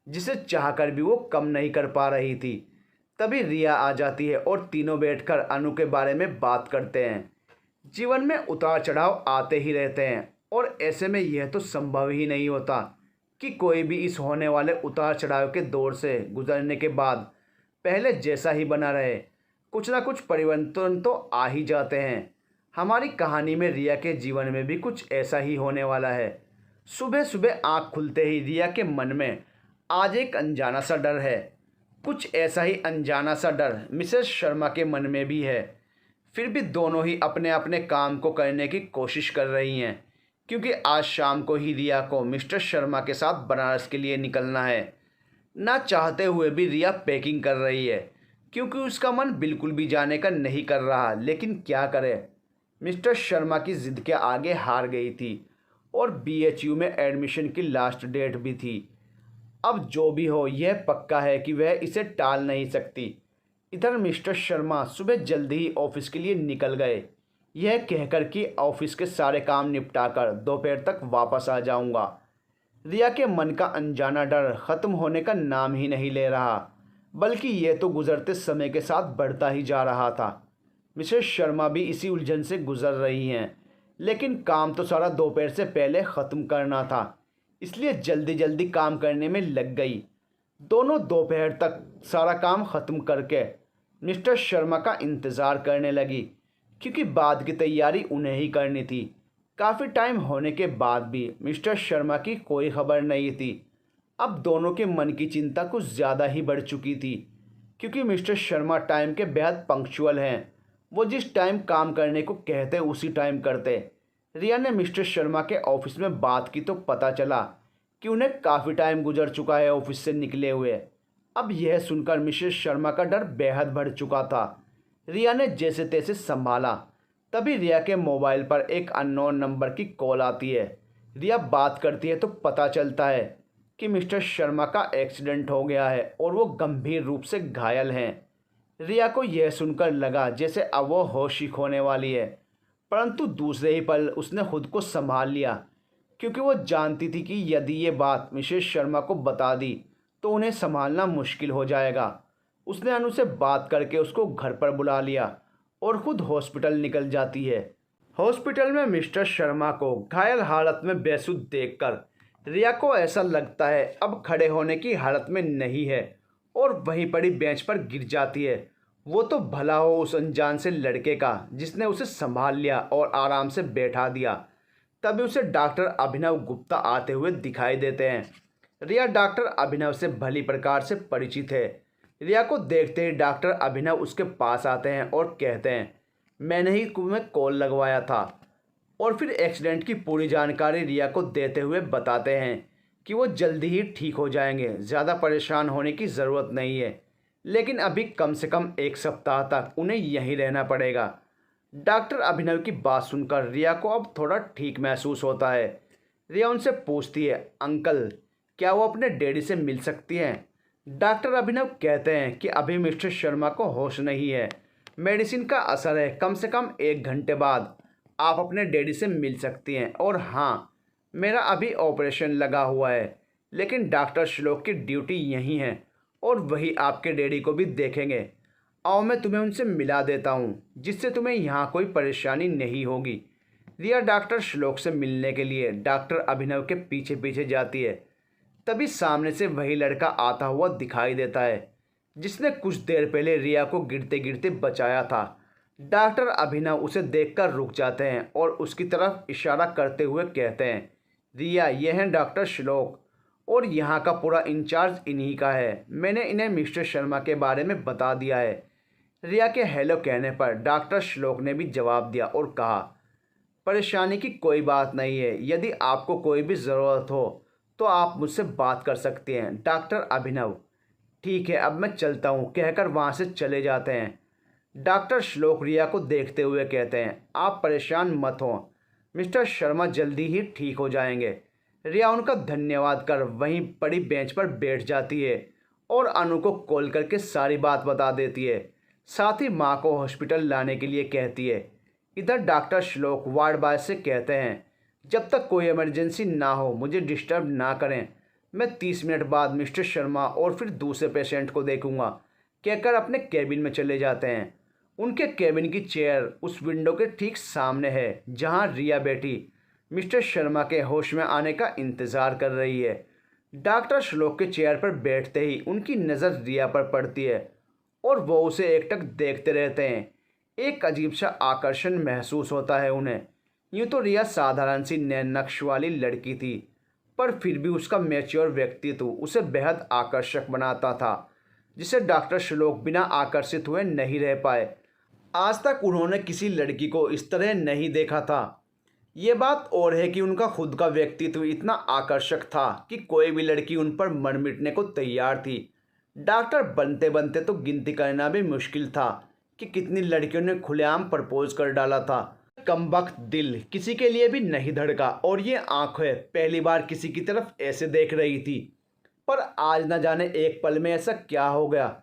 जिसे चाहकर भी वो कम नहीं कर पा रही थी। तभी रिया आ जाती है और तीनों बैठकर अनु के बारे में बात करते हैं। जीवन में उतार चढ़ाव आते ही रहते हैं और ऐसे में यह तो संभव ही नहीं होता कि कोई भी इस होने वाले उतार चढ़ाव के दौर से गुजरने के बाद पहले जैसा ही बना रहे। कुछ ना कुछ परिवर्तन तो आ ही जाते हैं। हमारी कहानी में रिया के जीवन में भी कुछ ऐसा ही होने वाला है। सुबह सुबह आँख खुलते ही रिया के मन में आज एक अनजाना सा डर है। कुछ ऐसा ही अनजाना सा डर मिसेस शर्मा के मन में भी है। फिर भी दोनों ही अपने अपने काम को करने की कोशिश कर रही हैं, क्योंकि आज शाम को ही रिया को मिस्टर शर्मा के साथ बनारस के लिए निकलना है। ना चाहते हुए भी रिया पैकिंग कर रही है, क्योंकि उसका मन बिल्कुल भी जाने का नहीं कर रहा। लेकिन क्या करे, मिस्टर शर्मा की ज़िद के आगे हार गई थी और बीएचयू में एडमिशन की लास्ट डेट भी थी। अब जो भी हो, यह पक्का है कि वह इसे टाल नहीं सकती। इधर मिस्टर शर्मा सुबह जल्दी ही ऑफिस के लिए निकल गए, यह कहकर कि ऑफिस के सारे काम निपटाकर दोपहर तक वापस आ जाऊंगा। रिया के मन का अनजाना डर ख़त्म होने का नाम ही नहीं ले रहा, बल्कि यह तो गुजरते समय के साथ बढ़ता ही जा रहा था। मिसेस शर्मा भी इसी उलझन से गुजर रही हैं, लेकिन काम तो सारा दोपहर से पहले ख़त्म करना था, इसलिए जल्दी जल्दी काम करने में लग गई। दोनों दोपहर तक सारा काम ख़त्म करके मिस्टर शर्मा का इंतज़ार करने लगी, क्योंकि बाद की तैयारी उन्हें ही करनी थी। काफ़ी टाइम होने के बाद भी मिस्टर शर्मा की कोई खबर नहीं थी। अब दोनों के मन की चिंता कुछ ज़्यादा ही बढ़ चुकी थी, क्योंकि मिस्टर शर्मा टाइम के बेहद पंक्चुअल हैं। वो जिस टाइम काम करने को कहते उसी टाइम करते। रिया ने मिस्टर शर्मा के ऑफिस में बात की तो पता चला कि उन्हें काफ़ी टाइम गुजर चुका है ऑफिस से निकले हुए। अब यह सुनकर मिसेस शर्मा का डर बेहद बढ़ चुका था। रिया ने जैसे तैसे संभाला। तभी रिया के मोबाइल पर एक अननोन नंबर की कॉल आती है। रिया बात करती है तो पता चलता है कि मिस्टर शर्मा का एक्सीडेंट हो गया है और वो गंभीर रूप से घायल हैं। रिया को यह सुनकर लगा जैसे अब वो होश ही खोने वाली है, परंतु दूसरे ही पल उसने खुद को संभाल लिया, क्योंकि वो जानती थी कि यदि ये बात मिसेस शर्मा को बता दी तो उन्हें संभालना मुश्किल हो जाएगा। उसने अनु से बात करके उसको घर पर बुला लिया और खुद हॉस्पिटल निकल जाती है। हॉस्पिटल में मिस्टर शर्मा को घायल हालत में बेसुध देखकर रिया को ऐसा लगता है अब खड़े होने की हालत में नहीं है और वहीं पड़ी बेंच पर गिर जाती है। वो तो भला हो उस अनजान से लड़के का जिसने उसे संभाल लिया और आराम से बैठा दिया। तभी उसे डॉक्टर अभिनव गुप्ता आते हुए दिखाई देते हैं। रिया डॉक्टर अभिनव से भली प्रकार से परिचित है। रिया को देखते ही डॉक्टर अभिनव उसके पास आते हैं और कहते हैं, मैंने ही तुम्हें कॉल लगवाया था। और फिर एक्सीडेंट की पूरी जानकारी रिया को देते हुए बताते हैं कि वो जल्दी ही ठीक हो जाएंगे, ज़्यादा परेशान होने की ज़रूरत नहीं है, लेकिन अभी कम से कम 1 सप्ताह तक उन्हें यहीं रहना पड़ेगा। डॉक्टर अभिनव की बात सुनकर रिया को अब थोड़ा ठीक महसूस होता है। रिया उनसे पूछती है, अंकल क्या वो अपने डैडी से मिल सकती हैं? डॉक्टर अभिनव कहते हैं कि अभी मिस्टर शर्मा को होश नहीं है, मेडिसिन का असर है, कम से कम 1 घंटे बाद आप अपने डैडी से मिल सकती हैं। और हाँ, मेरा अभी ऑपरेशन लगा हुआ है, लेकिन डॉक्टर श्लोक की ड्यूटी यहीं है और वही आपके डैडी को भी देखेंगे। आओ मैं तुम्हें उनसे मिला देता हूँ, जिससे तुम्हें यहाँ कोई परेशानी नहीं होगी। रिया डॉक्टर श्लोक से मिलने के लिए डॉक्टर अभिनव के पीछे पीछे जाती है। तभी सामने से वही लड़का आता हुआ दिखाई देता है जिसने कुछ देर पहले रिया को गिरते गिरते बचाया था। डॉक्टर अभिनव उसे देखकर रुक जाते हैं और उसकी तरफ इशारा करते हुए कहते हैं, रिया ये हैं डॉक्टर श्लोक और यहाँ का पूरा इंचार्ज इन्हीं का है। मैंने इन्हें मिस्टर शर्मा के बारे में बता दिया है। रिया के हेलो कहने पर डॉक्टर श्लोक ने भी जवाब दिया और कहा, परेशानी की कोई बात नहीं है, यदि आपको कोई भी ज़रूरत हो तो आप मुझसे बात कर सकते हैं। डॉक्टर अभिनव, ठीक है अब मैं चलता हूँ कहकर वहाँ से चले जाते हैं। डॉक्टर श्लोक रिया को देखते हुए कहते हैं, आप परेशान मत हो, मिस्टर शर्मा जल्दी ही ठीक हो जाएंगे। रिया उनका धन्यवाद कर वहीं पड़ी बेंच पर बैठ जाती है और अनु को कॉल करके सारी बात बता देती है। साथ ही माँ को हॉस्पिटल लाने के लिए कहती है। इधर डॉक्टर श्लोक वार्ड बॉय से कहते हैं, जब तक कोई इमरजेंसी ना हो मुझे डिस्टर्ब ना करें, मैं 30 मिनट बाद मिस्टर शर्मा और फिर दूसरे पेशेंट को देखूंगा, कहकर अपने कैबिन में चले जाते हैं। उनके कैबिन की चेयर उस विंडो के ठीक सामने है जहां रिया बैठी मिस्टर शर्मा के होश में आने का इंतज़ार कर रही है। डॉक्टर श्लोक के चेयर पर बैठते ही उनकी नज़र रिया पर पड़ती है और वो उसे एकटक देखते रहते हैं। एक अजीब सा आकर्षण महसूस होता है उन्हें। यूँ तो रिया साधारण सी नैन नक्श वाली लड़की थी, पर फिर भी उसका मैच्योर व्यक्तित्व उसे बेहद आकर्षक बनाता था, जिसे डॉक्टर श्लोक बिना आकर्षित हुए नहीं रह पाए। आज तक उन्होंने किसी लड़की को इस तरह नहीं देखा था। ये बात और है कि उनका खुद का व्यक्तित्व इतना आकर्षक था कि कोई भी लड़की उन पर मर मिटने को तैयार थी। डॉक्टर बनते बनते तो गिनती करना भी मुश्किल था कि कितनी लड़कियों ने खुलेआम प्रपोज कर डाला था। कमबख्त दिल किसी के लिए भी नहीं धड़का और ये आंखें पहली बार किसी की तरफ ऐसे देख रही थी। पर आज न जाने एक पल में ऐसा क्या हो गया,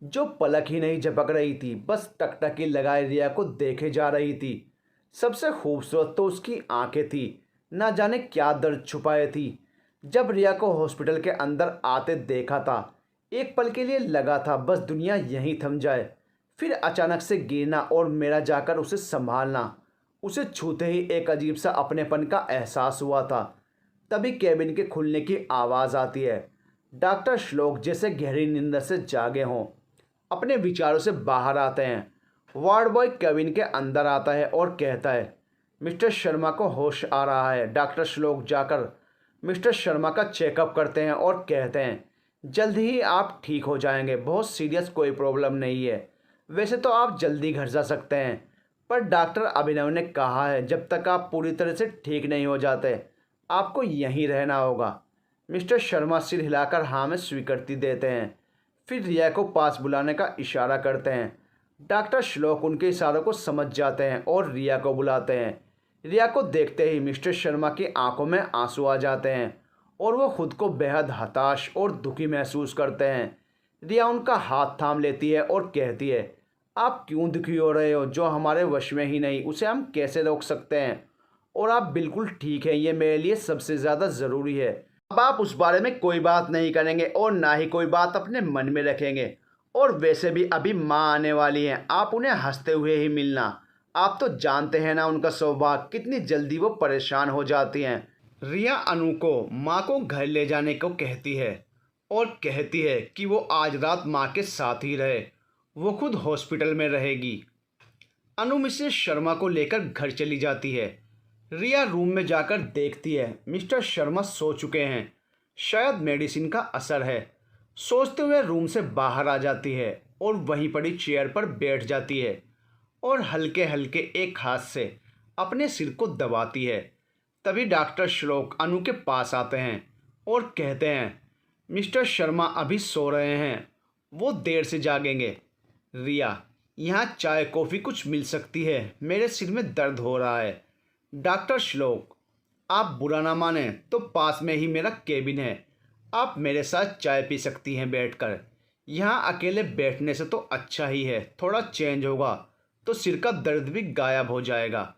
जो पलक ही नहीं झपक रही थी, बस टकटकी लगाए रिया को देखे जा रही थी। सबसे खूबसूरत तो उसकी आंखें थी, ना जाने क्या दर्द छुपाए थी। जब रिया को हॉस्पिटल के अंदर आते देखा था, एक पल के लिए लगा था बस दुनिया यहीं थम जाए। फिर अचानक से गिरना और मेरा जाकर उसे संभालना, उसे छूते ही एक अजीब सा अपनेपन का एहसास हुआ था। तभी कैबिन के खुलने की आवाज़ आती है। डॉक्टर श्लोक जैसे गहरी नींद से जागे हों, अपने विचारों से बाहर आते हैं। वार्ड बॉय कैबिन के अंदर आता है और कहता है, मिस्टर शर्मा को होश आ रहा है। डॉक्टर श्लोक जाकर मिस्टर शर्मा का चेकअप करते हैं और कहते हैं, जल्द ही आप ठीक हो जाएंगे, बहुत सीरियस कोई प्रॉब्लम नहीं है। वैसे तो आप जल्दी घर जा सकते हैं, पर डॉक्टर अभिनव ने कहा है जब तक आप पूरी तरह से ठीक नहीं हो जाते आपको यहीं रहना होगा। मिस्टर शर्मा सिर हिलाकर हाँ में स्वीकृति देते हैं, फिर रिया को पास बुलाने का इशारा करते हैं। डॉक्टर श्लोक उनके इशारों को समझ जाते हैं और रिया को बुलाते हैं। रिया को देखते ही मिस्टर शर्मा की आंखों में आंसू आ जाते हैं और वो खुद को बेहद हताश और दुखी महसूस करते हैं। रिया उनका हाथ थाम लेती है और कहती है, आप क्यों दुखी हो रहे हो, जो हमारे वश में ही नहीं उसे हम कैसे रोक सकते हैं। और आप बिल्कुल ठीक हैं, ये मेरे लिए सबसे ज़्यादा ज़रूरी है। अब आप उस बारे में कोई बात नहीं करेंगे और ना ही कोई बात अपने मन में रखेंगे। और वैसे भी अभी माँ आने वाली हैं, आप उन्हें हंसते हुए ही मिलना। आप तो जानते हैं ना उनका स्वभाव, कितनी जल्दी वो परेशान हो जाती हैं। रिया अनु को माँ को घर ले जाने को कहती है और कहती है कि वो आज रात माँ के साथ ही रहे, वो खुद हॉस्पिटल में रहेगी। अनु मिसेस शर्मा को लेकर घर चली जाती है। रिया रूम में जाकर देखती है मिस्टर शर्मा सो चुके हैं, शायद मेडिसिन का असर है। सोचते हुए रूम से बाहर आ जाती है और वहीं पड़ी चेयर पर बैठ जाती है और हल्के हल्के एक हाथ से अपने सिर को दबाती है। तभी डॉक्टर श्लोक अनु के पास आते हैं और कहते हैं, मिस्टर शर्मा अभी सो रहे हैं, वो देर से जागेंगे। रिया, यहाँ चाय कॉफ़ी कुछ मिल सकती है, मेरे सिर में दर्द हो रहा है। डॉक्टर श्लोक, आप बुरा ना माने तो पास में ही मेरा केबिन है, आप मेरे साथ चाय पी सकती हैं बैठकर। यहाँ अकेले बैठने से तो अच्छा ही है, थोड़ा चेंज होगा तो सिर का दर्द भी गायब हो जाएगा।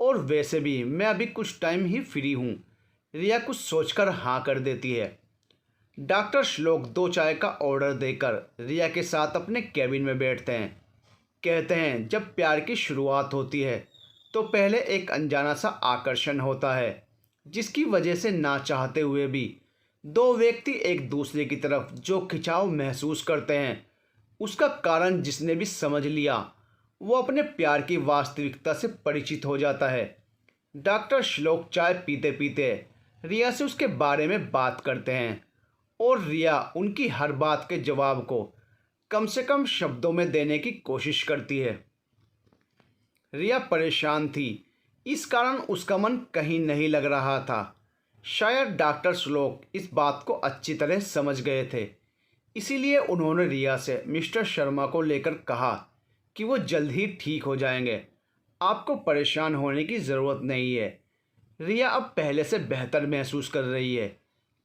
और वैसे भी मैं अभी कुछ टाइम ही फ्री हूँ। रिया कुछ सोचकर हाँ कर देती है। डॉक्टर श्लोक 2 चाय का ऑर्डर देकर रिया के साथ अपने कैबिन में बैठते हैं। कहते हैं, जब प्यार की शुरुआत होती है तो पहले एक अनजाना सा आकर्षण होता है, जिसकी वजह से ना चाहते हुए भी 2 व्यक्ति एक दूसरे की तरफ जो खिंचाव महसूस करते हैं, उसका कारण जिसने भी समझ लिया वो अपने प्यार की वास्तविकता से परिचित हो जाता है। डॉक्टर श्लोक चाय पीते पीते रिया से उसके बारे में बात करते हैं और रिया उनकी हर बात के जवाब को कम से कम शब्दों में देने की कोशिश करती है। रिया परेशान थी, इस कारण उसका मन कहीं नहीं लग रहा था। शायद डॉक्टर श्लोक इस बात को अच्छी तरह समझ गए थे, इसीलिए उन्होंने रिया से मिस्टर शर्मा को लेकर कहा कि वो जल्द ही ठीक हो जाएंगे। आपको परेशान होने की ज़रूरत नहीं है। रिया अब पहले से बेहतर महसूस कर रही है,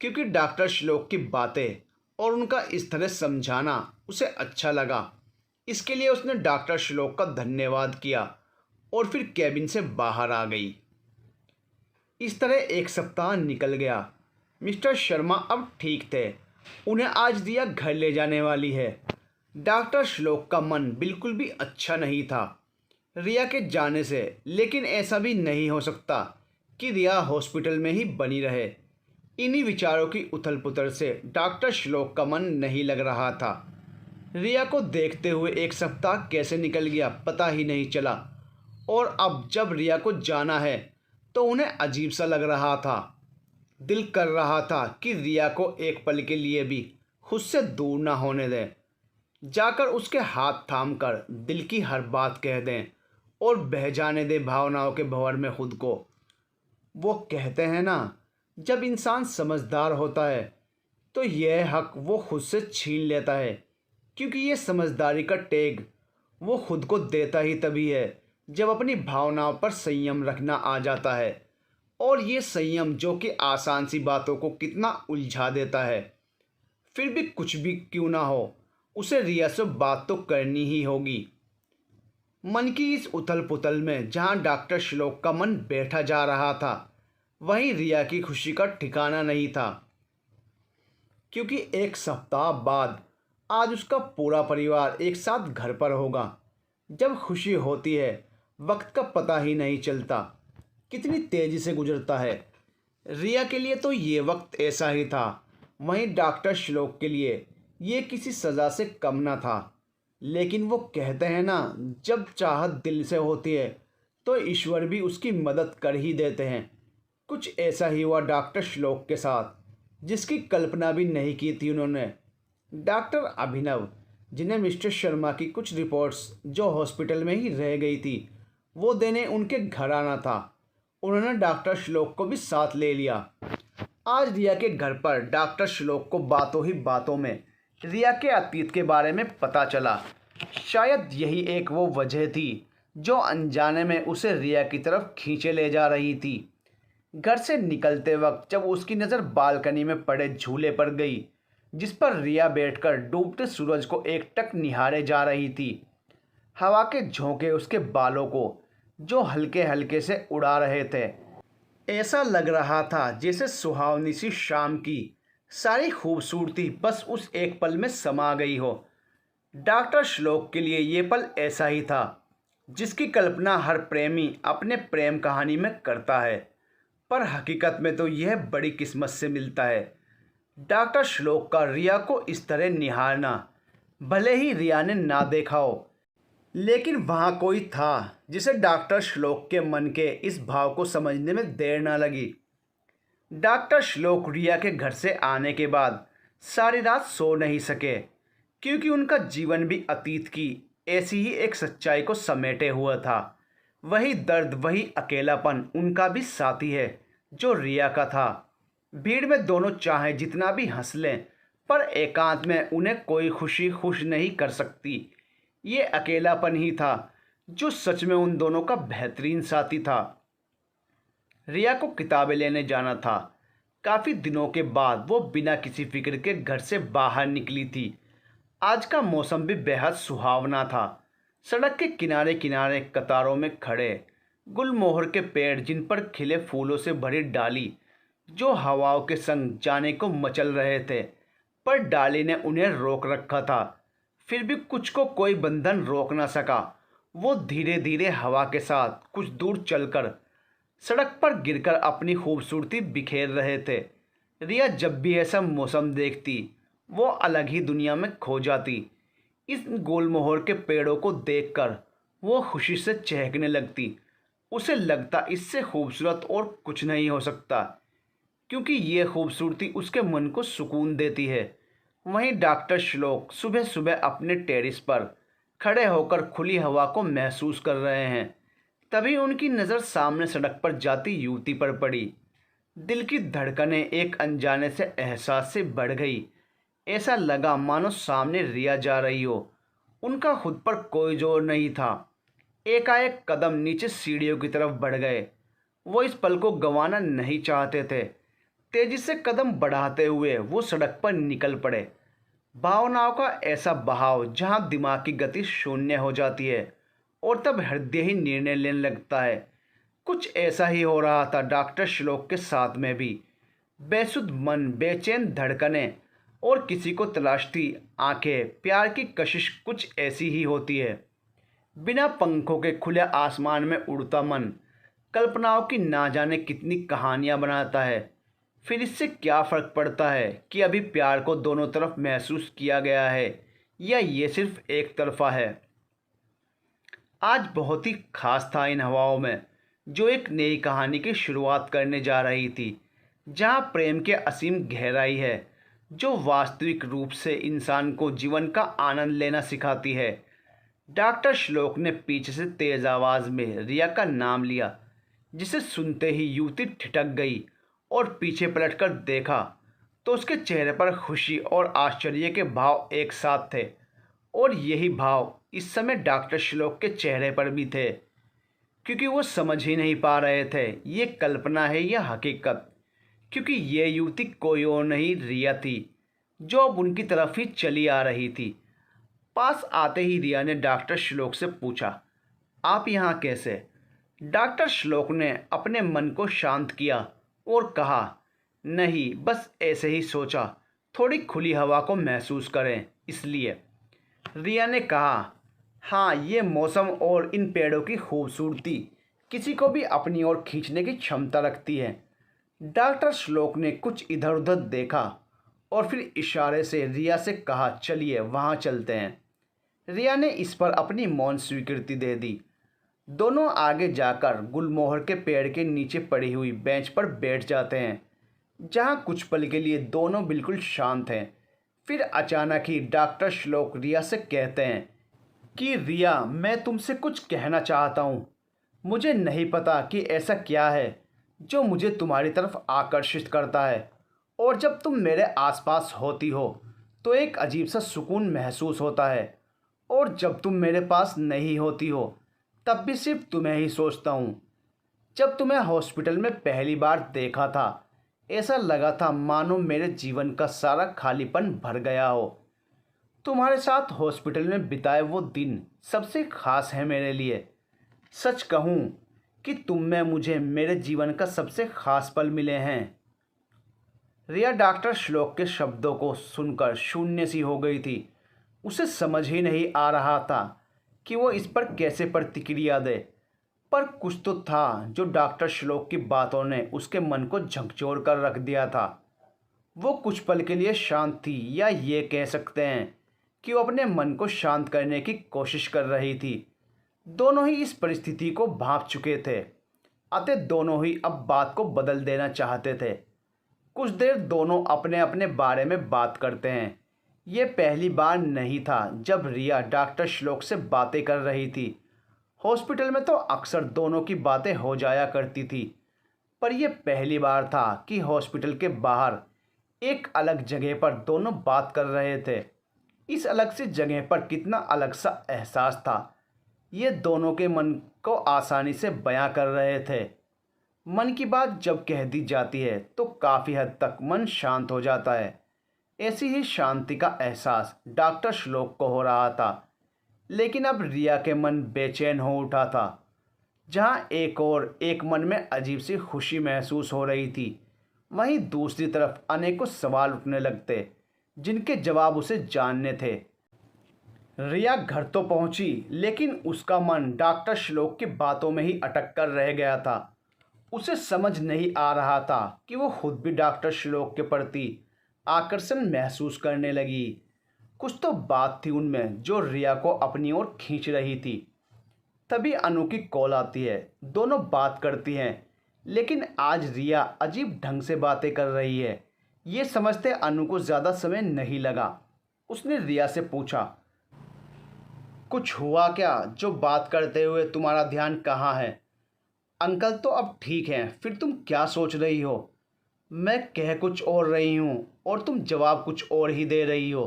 क्योंकि डॉक्टर श्लोक की बातें और उनका इस तरह समझाना उसे अच्छा लगा। इसके लिए उसने डॉक्टर श्लोक का धन्यवाद किया और फिर कैबिन से बाहर आ गई। इस तरह एक सप्ताह निकल गया। मिस्टर शर्मा अब ठीक थे। उन्हें आज रिया घर ले जाने वाली है। डॉक्टर श्लोक का मन बिल्कुल भी अच्छा नहीं था रिया के जाने से, लेकिन ऐसा भी नहीं हो सकता कि रिया हॉस्पिटल में ही बनी रहे। इन्हीं विचारों की उथल पुथल से डॉक्टर श्लोक का मन नहीं लग रहा था। रिया को देखते हुए एक सप्ताह कैसे निकल गया पता ही नहीं चला, और अब जब रिया को जाना है तो उन्हें अजीब सा लग रहा था। दिल कर रहा था कि रिया को एक पल के लिए भी खुद से दूर ना होने दें, जाकर उसके हाथ थाम कर दिल की हर बात कह दें और बह जाने दें भावनाओं के भंवर में खुद को। वो कहते हैं ना, जब इंसान समझदार होता है तो यह हक वो खुद से छीन लेता है, क्योंकि ये समझदारी का टैग वो खुद को देता ही तभी है जब अपनी भावनाओं पर संयम रखना आ जाता है। और ये संयम जो कि आसान सी बातों को कितना उलझा देता है। फिर भी कुछ भी क्यों ना हो, उसे रिया से बात तो करनी ही होगी। मन की इस उथल पुथल में जहाँ डॉक्टर श्लोक का मन बैठा जा रहा था, वहीं रिया की खुशी का ठिकाना नहीं था, क्योंकि एक सप्ताह बाद आज उसका पूरा परिवार एक साथ घर पर होगा। जब खुशी होती है वक्त का पता ही नहीं चलता, कितनी तेज़ी से गुजरता है। रिया के लिए तो ये वक्त ऐसा ही था, वहीं डॉक्टर श्लोक के लिए ये किसी सज़ा से कम ना था। लेकिन वो कहते हैं ना, जब चाहत दिल से होती है तो ईश्वर भी उसकी मदद कर ही देते हैं। कुछ ऐसा ही हुआ डॉक्टर श्लोक के साथ, जिसकी कल्पना भी नहीं की थी उन्होंने। डॉक्टर अभिनव, जिन्हें मिस्टर शर्मा की कुछ रिपोर्ट्स जो हॉस्पिटल में ही रह गई थी वो देने उनके घर आना था, उन्होंने डॉक्टर श्लोक को भी साथ ले लिया। आज रिया के घर पर डॉक्टर श्लोक को बातों ही बातों में रिया के अतीत के बारे में पता चला। शायद यही एक वो वजह थी जो अनजाने में उसे रिया की तरफ खींचे ले जा रही थी। घर से निकलते वक्त जब उसकी नज़र बालकनी में पड़े झूले पर गई, जिस पर रिया बैठकर डूबते सूरज को एकटक निहारे जा रही थी, हवा के झोंके उसके बालों को जो हल्के हल्के से उड़ा रहे थे, ऐसा लग रहा था जैसे सुहावनी सी शाम की सारी खूबसूरती बस उस एक पल में समा गई हो। डॉक्टर श्लोक के लिए ये पल ऐसा ही था जिसकी कल्पना हर प्रेमी अपने प्रेम कहानी में करता है, पर हकीकत में तो यह बड़ी किस्मत से मिलता है। डॉक्टर श्लोक का रिया को इस तरह निहारना, भले ही रिया ने ना देखा हो, लेकिन वहाँ कोई था जिसे डॉक्टर श्लोक के मन के इस भाव को समझने में देर ना लगी। डॉक्टर श्लोक रिया के घर से आने के बाद सारी रात सो नहीं सके, क्योंकि उनका जीवन भी अतीत की ऐसी ही एक सच्चाई को समेटे हुआ था। वही दर्द, वही अकेलापन उनका भी साथी है जो रिया का था। भीड़ में दोनों चाहे जितना भी हंस लें, पर एकांत में उन्हें कोई खुशी खुश नहीं कर सकती। ये अकेलापन ही था जो सच में उन दोनों का बेहतरीन साथी था। रिया को किताबें लेने जाना था। काफ़ी दिनों के बाद वो बिना किसी फिक्र के घर से बाहर निकली थी। आज का मौसम भी बेहद सुहावना था। सड़क के किनारे किनारे कतारों में खड़े गुलमोहर के पेड़, जिन पर खिले फूलों से भरी डाली जो हवाओं के संग जाने को मचल रहे थे, पर डाली ने उन्हें रोक रखा था। फिर भी कुछ को कोई बंधन रोक ना सका। वो धीरे धीरे हवा के साथ कुछ दूर चलकर सड़क पर गिरकर अपनी खूबसूरती बिखेर रहे थे। रिया जब भी ऐसा मौसम देखती वो अलग ही दुनिया में खो जाती। इस गुलमोहर के पेड़ों को देखकर वो खुशी से चहकने लगती। उसे लगता इससे खूबसूरत और कुछ नहीं हो सकता, क्योंकि ये खूबसूरती उसके मन को सुकून देती है। वहीं डॉक्टर श्लोक सुबह सुबह अपने टेरिस पर खड़े होकर खुली हवा को महसूस कर रहे हैं। तभी उनकी नज़र सामने सड़क पर जाती युवती पर पड़ी। दिल की धड़कनें एक अनजाने से एहसास से बढ़ गई। ऐसा लगा मानो सामने रिया जा रही हो। उनका खुद पर कोई जोर नहीं था। एकाएक कदम नीचे सीढ़ियों की तरफ बढ़ गए। वो इस पल को गंवाना नहीं चाहते थे। तेजी से कदम बढ़ाते हुए वो सड़क पर निकल पड़े। भावनाओं का ऐसा बहाव जहाँ दिमाग की गति शून्य हो जाती है और तब हृदय ही निर्णय लेने लगता है। कुछ ऐसा ही हो रहा था डॉक्टर श्लोक के साथ में भी। बेसुध मन, बेचैन धड़कनें और किसी को तलाशती आंखें। प्यार की कशिश कुछ ऐसी ही होती है। बिना पंखों के खुले आसमान में उड़ता मन कल्पनाओं की ना जाने कितनी कहानियां बनाता है। फिर इससे क्या फ़र्क पड़ता है कि अभी प्यार को दोनों तरफ महसूस किया गया है या ये सिर्फ एक तरफा है। आज बहुत ही खास था इन हवाओं में, जो एक नई कहानी की शुरुआत करने जा रही थी, जहाँ प्रेम के असीम गहराई है, जो वास्तविक रूप से इंसान को जीवन का आनंद लेना सिखाती है। डॉक्टर श्लोक ने पीछे से तेज आवाज़ में रिया का नाम लिया, जिसे सुनते ही युवती ठिठक गई और पीछे पलटकर देखा तो उसके चेहरे पर खुशी और आश्चर्य के भाव एक साथ थे। और यही भाव इस समय डॉक्टर श्लोक के चेहरे पर भी थे, क्योंकि वो समझ ही नहीं पा रहे थे ये कल्पना है या हकीकत। क्योंकि ये युवती कोई और नहीं रिया थी, जो अब उनकी तरफ ही चली आ रही थी। पास आते ही रिया ने डॉक्टर श्लोक से पूछा, आप यहाँ कैसे? डॉक्टर श्लोक ने अपने मन को शांत किया और कहा, नहीं, बस ऐसे ही सोचा, थोड़ी खुली हवा को महसूस करें इसलिए। रिया ने कहा, हाँ, ये मौसम और इन पेड़ों की खूबसूरती किसी को भी अपनी ओर खींचने की क्षमता रखती है। डॉक्टर श्लोक ने कुछ इधर उधर देखा और फिर इशारे से रिया से कहा, चलिए वहाँ चलते हैं। रिया ने इस पर अपनी मौन स्वीकृति दे दी। दोनों आगे जाकर गुलमोहर के पेड़ के नीचे पड़ी हुई बेंच पर बैठ जाते हैं, जहाँ कुछ पल के लिए दोनों बिल्कुल शांत हैं। फिर अचानक ही डॉक्टर श्लोक रिया से कहते हैं कि रिया, मैं तुमसे कुछ कहना चाहता हूँ। मुझे नहीं पता कि ऐसा क्या है जो मुझे तुम्हारी तरफ आकर्षित करता है, और जब तुम मेरे आसपास होती हो तो एक अजीब सा सुकून महसूस होता है, और जब तुम मेरे पास नहीं होती हो तब भी सिर्फ तुम्हें ही सोचता हूँ। जब तुम्हें हॉस्पिटल में पहली बार देखा था, ऐसा लगा था मानो मेरे जीवन का सारा खालीपन भर गया हो। तुम्हारे साथ हॉस्पिटल में बिताए वो दिन सबसे खास है मेरे लिए। सच कहूँ कि तुम में मुझे मेरे जीवन का सबसे खास पल मिले हैं। रिया डॉक्टर श्लोक के शब्दों को सुनकर शून्य सी हो गई थी। उसे समझ ही नहीं आ रहा था कि वो इस पर कैसे प्रतिक्रिया दे, पर कुछ तो था जो डॉक्टर श्लोक की बातों ने उसके मन को झकझोर कर रख दिया था। वो कुछ पल के लिए शांत थी, या ये कह सकते हैं कि वो अपने मन को शांत करने की कोशिश कर रही थी। दोनों ही इस परिस्थिति को भांप चुके थे, अतः दोनों ही अब बात को बदल देना चाहते थे। कुछ देर दोनों अपने अपने बारे में बात करते हैं। ये पहली बार नहीं था जब रिया डॉक्टर श्लोक से बातें कर रही थी। हॉस्पिटल में तो अक्सर दोनों की बातें हो जाया करती थी, पर यह पहली बार था कि हॉस्पिटल के बाहर एक अलग जगह पर दोनों बात कर रहे थे। इस अलग सी जगह पर कितना अलग सा एहसास था, ये दोनों के मन को आसानी से बयां कर रहे थे। मन की बात जब कह दी जाती है तो काफ़ी हद तक मन शांत हो जाता है। ऐसी ही शांति का एहसास डॉक्टर श्लोक को हो रहा था, लेकिन अब रिया के मन बेचैन हो उठा था। जहाँ एक मन में अजीब सी खुशी महसूस हो रही थी, वहीं दूसरी तरफ अनेकों सवाल उठने लगते जिनके जवाब उसे जानने थे। रिया घर तो पहुंची, लेकिन उसका मन डॉक्टर श्लोक की बातों में ही अटक कर रह गया था। उसे समझ नहीं आ रहा था कि वो खुद भी डॉक्टर श्लोक के प्रति आकर्षण महसूस करने लगी। कुछ तो बात थी उनमें जो रिया को अपनी ओर खींच रही थी। तभी अनु की कॉल आती है। दोनों बात करती हैं, लेकिन आज रिया अजीब ढंग से बातें कर रही है। ये समझते अनु को ज़्यादा समय नहीं लगा। उसने रिया से पूछा, कुछ हुआ क्या जो बात करते हुए तुम्हारा ध्यान कहाँ है? अंकल तो अब ठीक हैं, फिर तुम क्या सोच रही हो? मैं कह कुछ और रही हूँ और तुम जवाब कुछ और ही दे रही हो।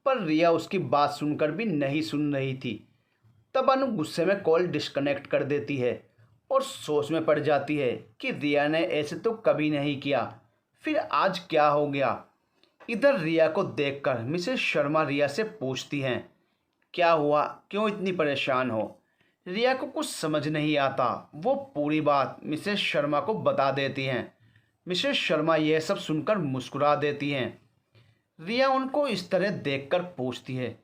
पर रिया उसकी बात सुनकर भी नहीं सुन रही थी। तब अनु गुस्से में कॉल डिस्कनेक्ट कर देती है और सोच में पड़ जाती है कि रिया ने ऐसे तो कभी नहीं किया, फिर आज क्या हो गया। इधर रिया को देखकर मिसेस शर्मा रिया से पूछती हैं, क्या हुआ, क्यों इतनी परेशान हो। रिया को कुछ समझ नहीं आता। वो पूरी बात मिसेस शर्मा को बता देती हैं। मिसेस शर्मा यह सब सुनकर मुस्कुरा देती हैं। रिया उनको इस तरह देखकर पूछती है,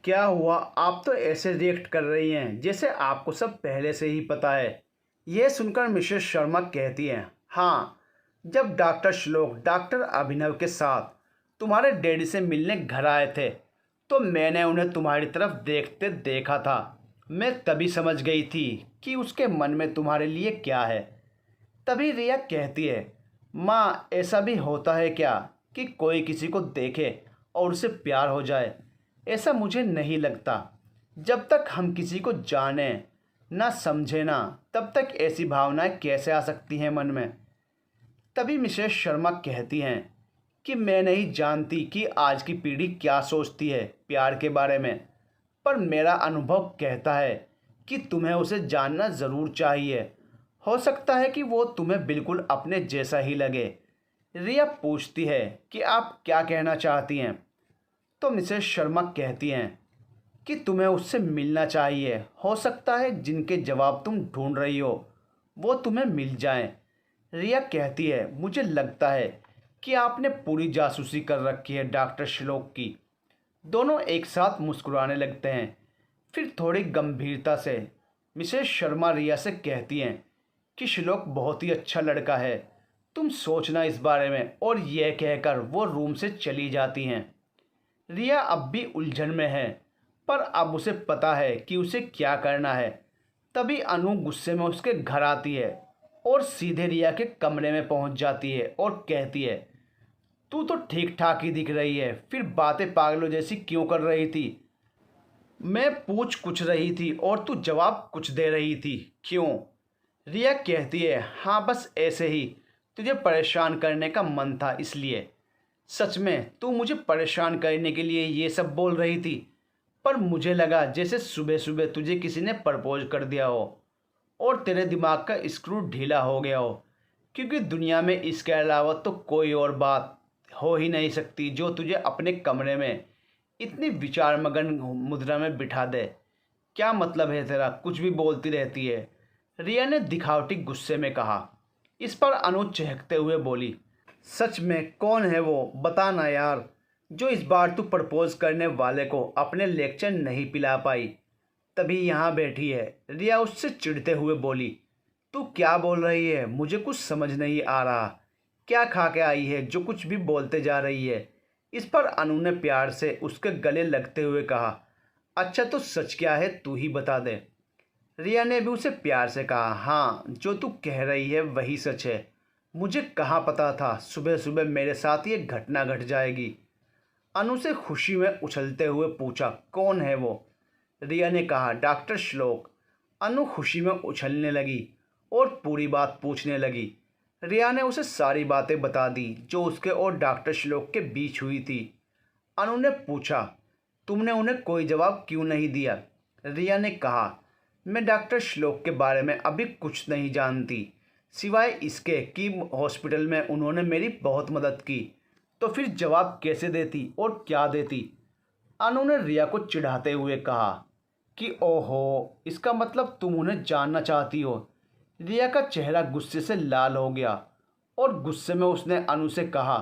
क्या हुआ, आप तो ऐसे रिएक्ट कर रही हैं जैसे आपको सब पहले से ही पता है। यह सुनकर मिसेस शर्मा कहती हैं, हाँ, जब डॉक्टर श्लोक डॉक्टर अभिनव के साथ तुम्हारे डैडी से मिलने घर आए थे तो मैंने उन्हें तुम्हारी तरफ देखते देखा था। मैं तभी समझ गई थी कि उसके मन में तुम्हारे लिए क्या है। तभी रिया कहती है, माँ, ऐसा भी होता है क्या कि कोई किसी को देखे और उसे प्यार हो जाए। ऐसा मुझे नहीं लगता। जब तक हम किसी को जाने ना समझे ना, तब तक ऐसी भावनाएं कैसे आ सकती हैं मन में। तभी मिसेस शर्मा कहती हैं कि मैं नहीं जानती कि आज की पीढ़ी क्या सोचती है प्यार के बारे में, पर मेरा अनुभव कहता है कि तुम्हें उसे जानना ज़रूर चाहिए। हो सकता है कि वो तुम्हें बिल्कुल अपने जैसा ही लगे। रिया पूछती है कि आप क्या कहना चाहती हैं। तो मिसेस शर्मा कहती हैं कि तुम्हें उससे मिलना चाहिए। हो सकता है जिनके जवाब तुम ढूंढ रही हो वो तुम्हें मिल जाएं। रिया कहती है, मुझे लगता है कि आपने पूरी जासूसी कर रखी है डॉक्टर श्लोक की। दोनों एक साथ मुस्कुराने लगते हैं। फिर थोड़ी गंभीरता से मिसेस शर्मा रिया से कहती हैं कि श्लोक बहुत ही अच्छा लड़का है, तुम सोचना इस बारे में। और यह कहकर वो रूम से चली जाती हैं। रिया अब भी उलझन में है, पर अब उसे पता है कि उसे क्या करना है। तभी अनु गुस्से में उसके घर आती है और सीधे रिया के कमरे में पहुंच जाती है और कहती है, तू तो ठीक ठाक ही दिख रही है, फिर बातें पागलों जैसी क्यों कर रही थी। मैं पूछ कुछ रही थी और तू जवाब कुछ दे रही थी, क्यों। रिया कहती है, हाँ, बस ऐसे ही, तुझे परेशान करने का मन था इसलिए। सच में तू मुझे परेशान करने के लिए ये सब बोल रही थी, पर मुझे लगा जैसे सुबह सुबह तुझे किसी ने प्रपोज कर दिया हो और तेरे दिमाग का स्क्रू ढीला हो गया हो, क्योंकि दुनिया में इसके अलावा तो कोई और बात हो ही नहीं सकती जो तुझे अपने कमरे में इतनी विचार मगन मुद्रा में बिठा दे। क्या मतलब है तेरा, कुछ भी बोलती रहती है। रिया ने दिखावटी गुस्से में कहा। इस पर अनु चहकते हुए बोली, सच में कौन है वो, बताना यार, जो इस बार तू प्रपोज करने वाले को अपने लेक्चर नहीं पिला पाई। तभी यहाँ बैठी है। रिया उससे चिढ़ते हुए बोली, तू क्या बोल रही है, मुझे कुछ समझ नहीं आ रहा। क्या खा के आई है जो कुछ भी बोलते जा रही है। इस पर अनु ने प्यार से उसके गले लगते हुए कहा, अच्छा तो सच क्या है तू ही बता दे। रिया ने भी उसे प्यार से कहा, हाँ, जो तू कह रही है वही सच है। मुझे कहाँ पता था सुबह सुबह मेरे साथ ये घटना घट जाएगी। अनु से खुशी में उछलते हुए पूछा, कौन है वो। रिया ने कहा, डॉक्टर श्लोक। अनु खुशी में उछलने लगी और पूरी बात पूछने लगी। रिया ने उसे सारी बातें बता दी जो उसके और डॉक्टर श्लोक के बीच हुई थी। अनु ने पूछा, तुमने उन्हें कोई जवाब क्यों नहीं दिया। रिया ने कहा, मैं डॉक्टर श्लोक के बारे में अभी कुछ नहीं जानती, सिवाय इसके कि हॉस्पिटल में उन्होंने मेरी बहुत मदद की। तो फिर जवाब कैसे देती और क्या देती। अनु ने रिया को चिढ़ाते हुए कहा कि ओहो, इसका मतलब तुम उन्हें जानना चाहती हो। रिया का चेहरा गुस्से से लाल हो गया और गुस्से में उसने अनु से कहा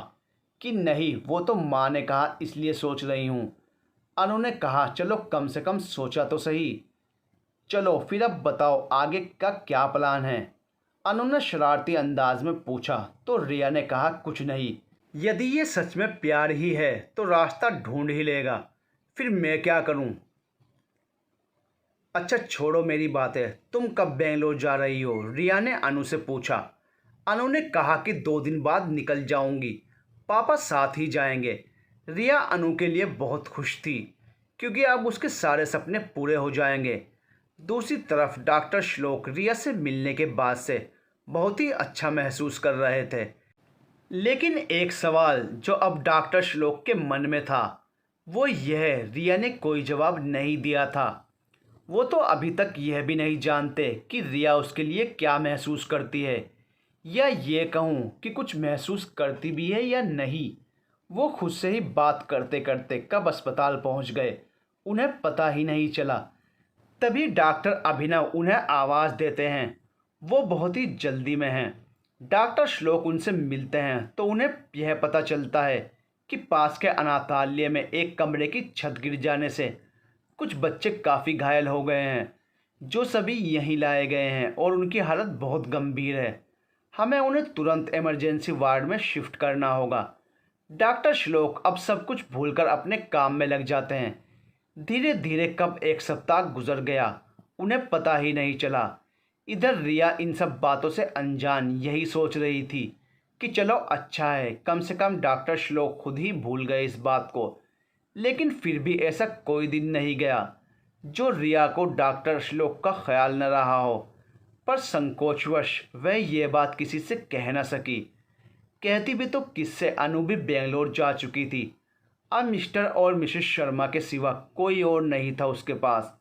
कि नहीं, वो तो माँ ने कहा इसलिए सोच रही हूँ। अनु ने कहा, चलो कम से कम सोचा तो सही। चलो फिर अब बताओ आगे का क्या प्लान है। अनु ने शरारती अंदाज में पूछा। तो रिया ने कहा, कुछ नहीं, यदि ये सच में प्यार ही है तो रास्ता ढूंढ ही लेगा, फिर मैं क्या करूं। अच्छा छोड़ो मेरी बातें, तुम कब बेंगलोर जा रही हो। रिया ने अनु से पूछा। अनु ने कहा कि 2 दिन बाद निकल जाऊंगी, पापा साथ ही जाएंगे। रिया अनु के लिए बहुत खुश थी क्योंकि अब उसके सारे सपने पूरे हो जाएंगे। दूसरी तरफ डॉक्टर श्लोक रिया से मिलने के बाद से बहुत ही अच्छा महसूस कर रहे थे। लेकिन एक सवाल जो अब डॉक्टर श्लोक के मन में था वो यह रिया ने कोई जवाब नहीं दिया था। वो तो अभी तक यह भी नहीं जानते कि रिया उसके लिए क्या महसूस करती है, या ये कहूँ कि कुछ महसूस करती भी है या नहीं। वो खुद से ही बात करते करते कब अस्पताल पहुँच गए उन्हें पता ही नहीं चला। तभी डॉक्टर अभिनव उन्हें आवाज़ देते हैं। वो बहुत ही जल्दी में हैं। डॉक्टर श्लोक उनसे मिलते हैं तो उन्हें यह पता चलता है कि पास के अनाथालय में एक कमरे की छत गिर जाने से कुछ बच्चे काफ़ी घायल हो गए हैं, जो सभी यहीं लाए गए हैं और उनकी हालत बहुत गंभीर है। हमें उन्हें तुरंत इमरजेंसी वार्ड में शिफ्ट करना होगा। डॉक्टर श्लोक अब सब कुछ भूलकर अपने काम में लग जाते हैं। धीरे धीरे कब एक सप्ताह गुजर गया उन्हें पता ही नहीं चला। इधर रिया इन सब बातों से अनजान यही सोच रही थी कि चलो अच्छा है, कम से कम डॉक्टर श्लोक खुद ही भूल गए इस बात को। लेकिन फिर भी ऐसा कोई दिन नहीं गया जो रिया को डॉक्टर श्लोक का ख्याल न रहा हो, पर संकोचवश वह ये बात किसी से कह न सकी। कहती भी तो किससे, अनु भी बेंगलोर जा चुकी थी। अब मिस्टर और मिसेस शर्मा के सिवा कोई और नहीं था उसके पास।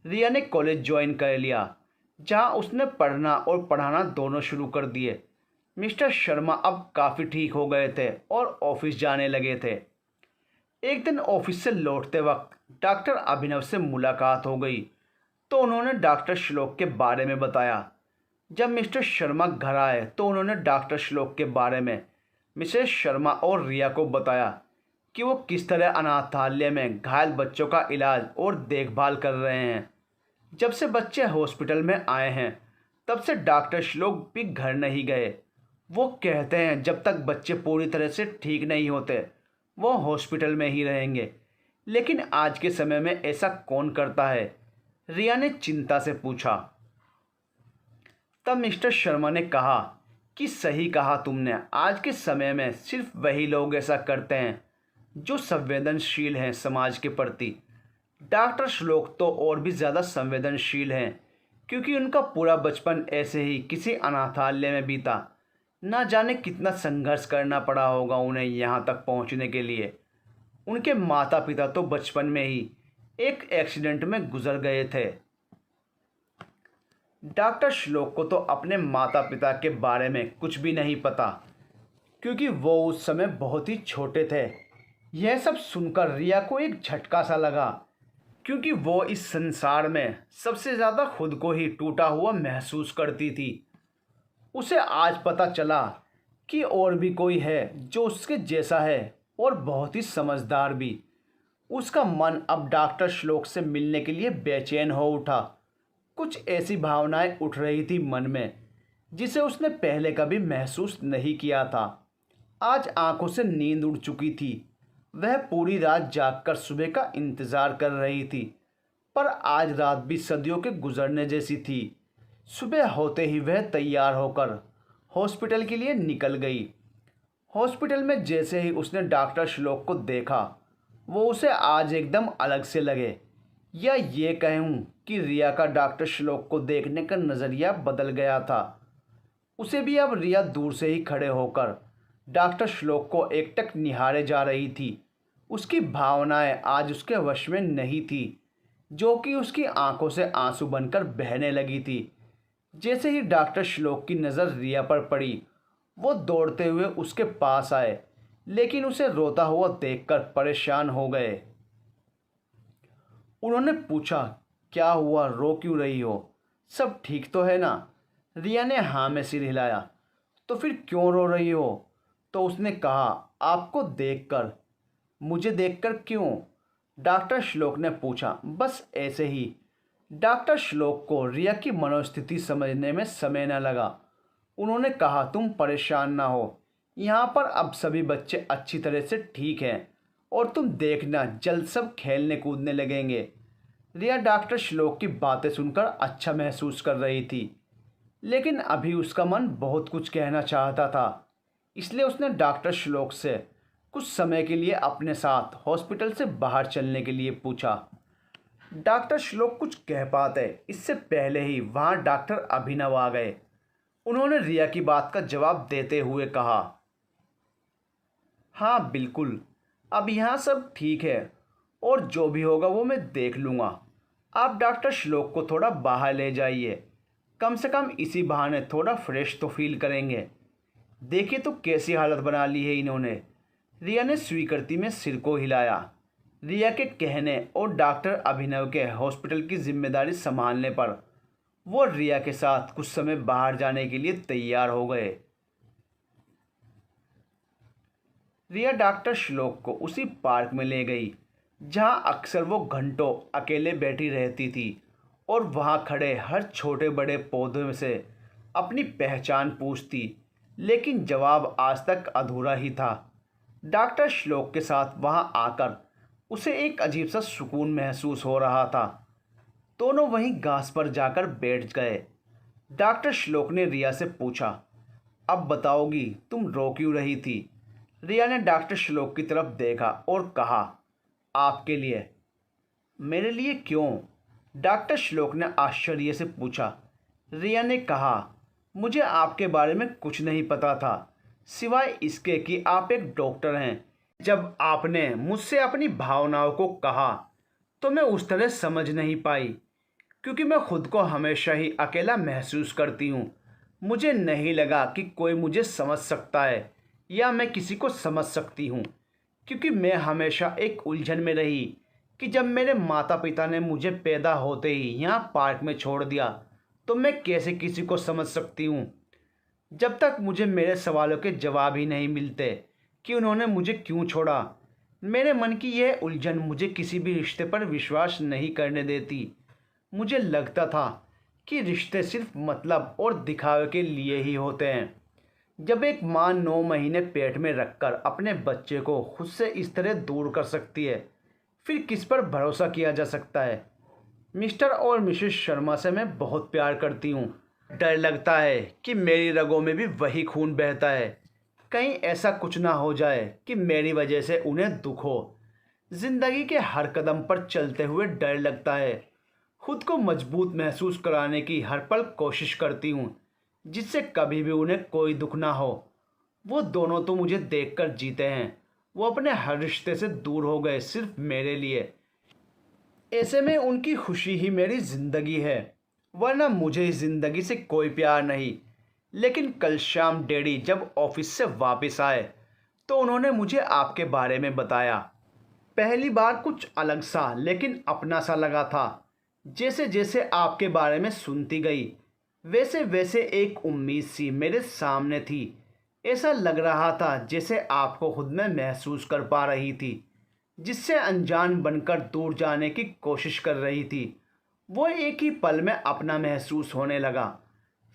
रिया ने कॉलेज ज्वाइन कर लिया, जहां उसने पढ़ना और पढ़ाना दोनों शुरू कर दिए। मिस्टर शर्मा अब काफ़ी ठीक हो गए थे और ऑफिस जाने लगे थे। एक दिन ऑफिस से लौटते वक्त डॉक्टर अभिनव से मुलाकात हो गई तो उन्होंने डॉक्टर श्लोक के बारे में बताया। जब मिस्टर शर्मा घर आए तो उन्होंने डॉक्टर श्लोक के बारे में मिसेस शर्मा और रिया को बताया कि वो किस तरह अनाथालय में घायल बच्चों का इलाज और देखभाल कर रहे हैं। जब से बच्चे हॉस्पिटल में आए हैं तब से डॉक्टर श्लोक भी घर नहीं गए। वो कहते हैं जब तक बच्चे पूरी तरह से ठीक नहीं होते वो हॉस्पिटल में ही रहेंगे। लेकिन आज के समय में ऐसा कौन करता है? रिया ने चिंता से पूछा। तब मिस्टर शर्मा ने कहा कि सही कहा तुमने, आज के समय में सिर्फ वही लोग ऐसा करते हैं जो संवेदनशील हैं समाज के प्रति। डॉक्टर श्लोक तो और भी ज़्यादा संवेदनशील हैं, क्योंकि उनका पूरा बचपन ऐसे ही किसी अनाथालय में बीता। ना जाने कितना संघर्ष करना पड़ा होगा उन्हें यहाँ तक पहुँचने के लिए। उनके माता पिता तो बचपन में ही एक एक्सीडेंट में गुजर गए थे। डॉक्टर श्लोक को तो अपने माता पिता के बारे में कुछ भी नहीं पता, क्योंकि वो उस समय बहुत ही छोटे थे। यह सब सुनकर रिया को एक झटका सा लगा, क्योंकि वो इस संसार में सबसे ज़्यादा खुद को ही टूटा हुआ महसूस करती थी। उसे आज पता चला कि और भी कोई है जो उसके जैसा है और बहुत ही समझदार भी। उसका मन अब डॉक्टर श्लोक से मिलने के लिए बेचैन हो उठा। कुछ ऐसी भावनाएं उठ रही थी मन में जिसे उसने पहले कभी महसूस नहीं किया था। आज आंखों से नींद उड़ चुकी थी। वह पूरी रात जागकर सुबह का इंतज़ार कर रही थी, पर आज रात भी सदियों के गुजरने जैसी थी। सुबह होते ही वह तैयार होकर हॉस्पिटल के लिए निकल गई। हॉस्पिटल में जैसे ही उसने डॉक्टर श्लोक को देखा, वो उसे आज एकदम अलग से लगे, या ये कहूँ कि रिया का डॉक्टर श्लोक को देखने का नज़रिया बदल गया था। उसे भी अब रिया दूर से ही खड़े होकर डॉक्टर श्लोक को एकटक निहारे जा रही थी। उसकी भावनाएं आज उसके वश में नहीं थी, जो कि उसकी आंखों से आंसू बनकर बहने लगी थी। जैसे ही डॉक्टर श्लोक की नज़र रिया पर पड़ी, वो दौड़ते हुए उसके पास आए, लेकिन उसे रोता हुआ देखकर परेशान हो गए। उन्होंने पूछा, क्या हुआ, रो क्यों रही हो? सब ठीक तो है ना? रिया ने हाँ में सिर हिलाया। तो फिर क्यों रो रही हो? तो उसने कहा, आपको देखकर। मुझे देखकर क्यों? डॉक्टर श्लोक ने पूछा। बस ऐसे ही। डॉक्टर श्लोक को रिया की मनोस्थिति समझने में समय न लगा। उन्होंने कहा, तुम परेशान ना हो, यहाँ पर अब सभी बच्चे अच्छी तरह से ठीक हैं और तुम देखना जल्द सब खेलने कूदने लगेंगे। रिया डॉक्टर श्लोक की बातें सुनकर अच्छा महसूस कर रही थी, लेकिन अभी उसका मन बहुत कुछ कहना चाहता था। इसलिए उसने डॉक्टर श्लोक से कुछ समय के लिए अपने साथ हॉस्पिटल से बाहर चलने के लिए पूछा। डॉक्टर श्लोक कुछ कह पाते इससे पहले ही वहाँ डॉक्टर अभिनव आ गए। उन्होंने रिया की बात का जवाब देते हुए कहा, हाँ बिल्कुल, अब यहाँ सब ठीक है और जो भी होगा वो मैं देख लूँगा। आप डॉक्टर श्लोक को थोड़ा बाहर ले जाइए, कम से कम इसी बहाने थोड़ा फ्रेश तो फील करेंगे। देखिए तो कैसी हालत बना ली है इन्होंने। रिया ने स्वीकृति में सिर को हिलाया। रिया के कहने और डॉक्टर अभिनव के हॉस्पिटल की जिम्मेदारी संभालने पर वो रिया के साथ कुछ समय बाहर जाने के लिए तैयार हो गए। रिया डॉक्टर श्लोक को उसी पार्क में ले गई जहां अक्सर वो घंटों अकेले बैठी रहती थी और वहां खड़े हर छोटे बड़े पौधे से अपनी पहचान पूछती, लेकिन जवाब आज तक अधूरा ही था। डॉक्टर श्लोक के साथ वहां आकर उसे एक अजीब सा सुकून महसूस हो रहा था। दोनों वहीं घास पर जाकर बैठ गए। डॉक्टर श्लोक ने रिया से पूछा, अब बताओगी तुम रो क्यों रही थी? रिया ने डॉक्टर श्लोक की तरफ देखा और कहा, आपके लिए। मेरे लिए क्यों? डॉक्टर श्लोक ने आश्चर्य से पूछा। रिया ने कहा, मुझे आपके बारे में कुछ नहीं पता था, सिवाय इसके कि आप एक डॉक्टर हैं। जब आपने मुझसे अपनी भावनाओं को कहा तो मैं उस तरह समझ नहीं पाई, क्योंकि मैं खुद को हमेशा ही अकेला महसूस करती हूँ। मुझे नहीं लगा कि कोई मुझे समझ सकता है या मैं किसी को समझ सकती हूँ, क्योंकि मैं हमेशा एक उलझन में रही कि जब मेरे माता पिता ने मुझे पैदा होते ही यहाँ पार्क में छोड़ दिया तो मैं कैसे किसी को समझ सकती हूँ। जब तक मुझे मेरे सवालों के जवाब ही नहीं मिलते कि उन्होंने मुझे क्यों छोड़ा, मेरे मन की यह उलझन मुझे किसी भी रिश्ते पर विश्वास नहीं करने देती। मुझे लगता था कि रिश्ते सिर्फ मतलब और दिखावे के लिए ही होते हैं। जब एक माँ 9 महीने पेट में रखकर अपने बच्चे को खुद से इस तरह दूर कर सकती है, फिर किस पर भरोसा किया जा सकता है? मिस्टर और मिसेस शर्मा से मैं बहुत प्यार करती हूँ। डर लगता है कि मेरी रगों में भी वही खून बहता है। कहीं ऐसा कुछ ना हो जाए कि मेरी वजह से उन्हें दुख हो। जिंदगी के हर कदम पर चलते हुए डर लगता है। खुद को मजबूत महसूस कराने की हर पल कोशिश करती हूँ, जिससे कभी भी उन्हें कोई दुख ना हो। वो दोनों तो मुझे देखकर जीते हैं। वो अपने हर रिश्ते से दूर हो गए सिर्फ मेरे लिए। ऐसे में उनकी खुशी ही मेरी ज़िंदगी है, वरना मुझे इस ज़िंदगी से कोई प्यार नहीं। लेकिन कल शाम डैडी जब ऑफिस से वापस आए तो उन्होंने मुझे आपके बारे में बताया। पहली बार कुछ अलग सा लेकिन अपना सा लगा था। जैसे जैसे आपके बारे में सुनती गई वैसे वैसे एक उम्मीद सी मेरे सामने थी। ऐसा लग रहा था जैसे आपको खुद में महसूस कर पा रही थी, जिससे अनजान बनकर दूर जाने की कोशिश कर रही थी। वो एक ही पल में अपना महसूस होने लगा।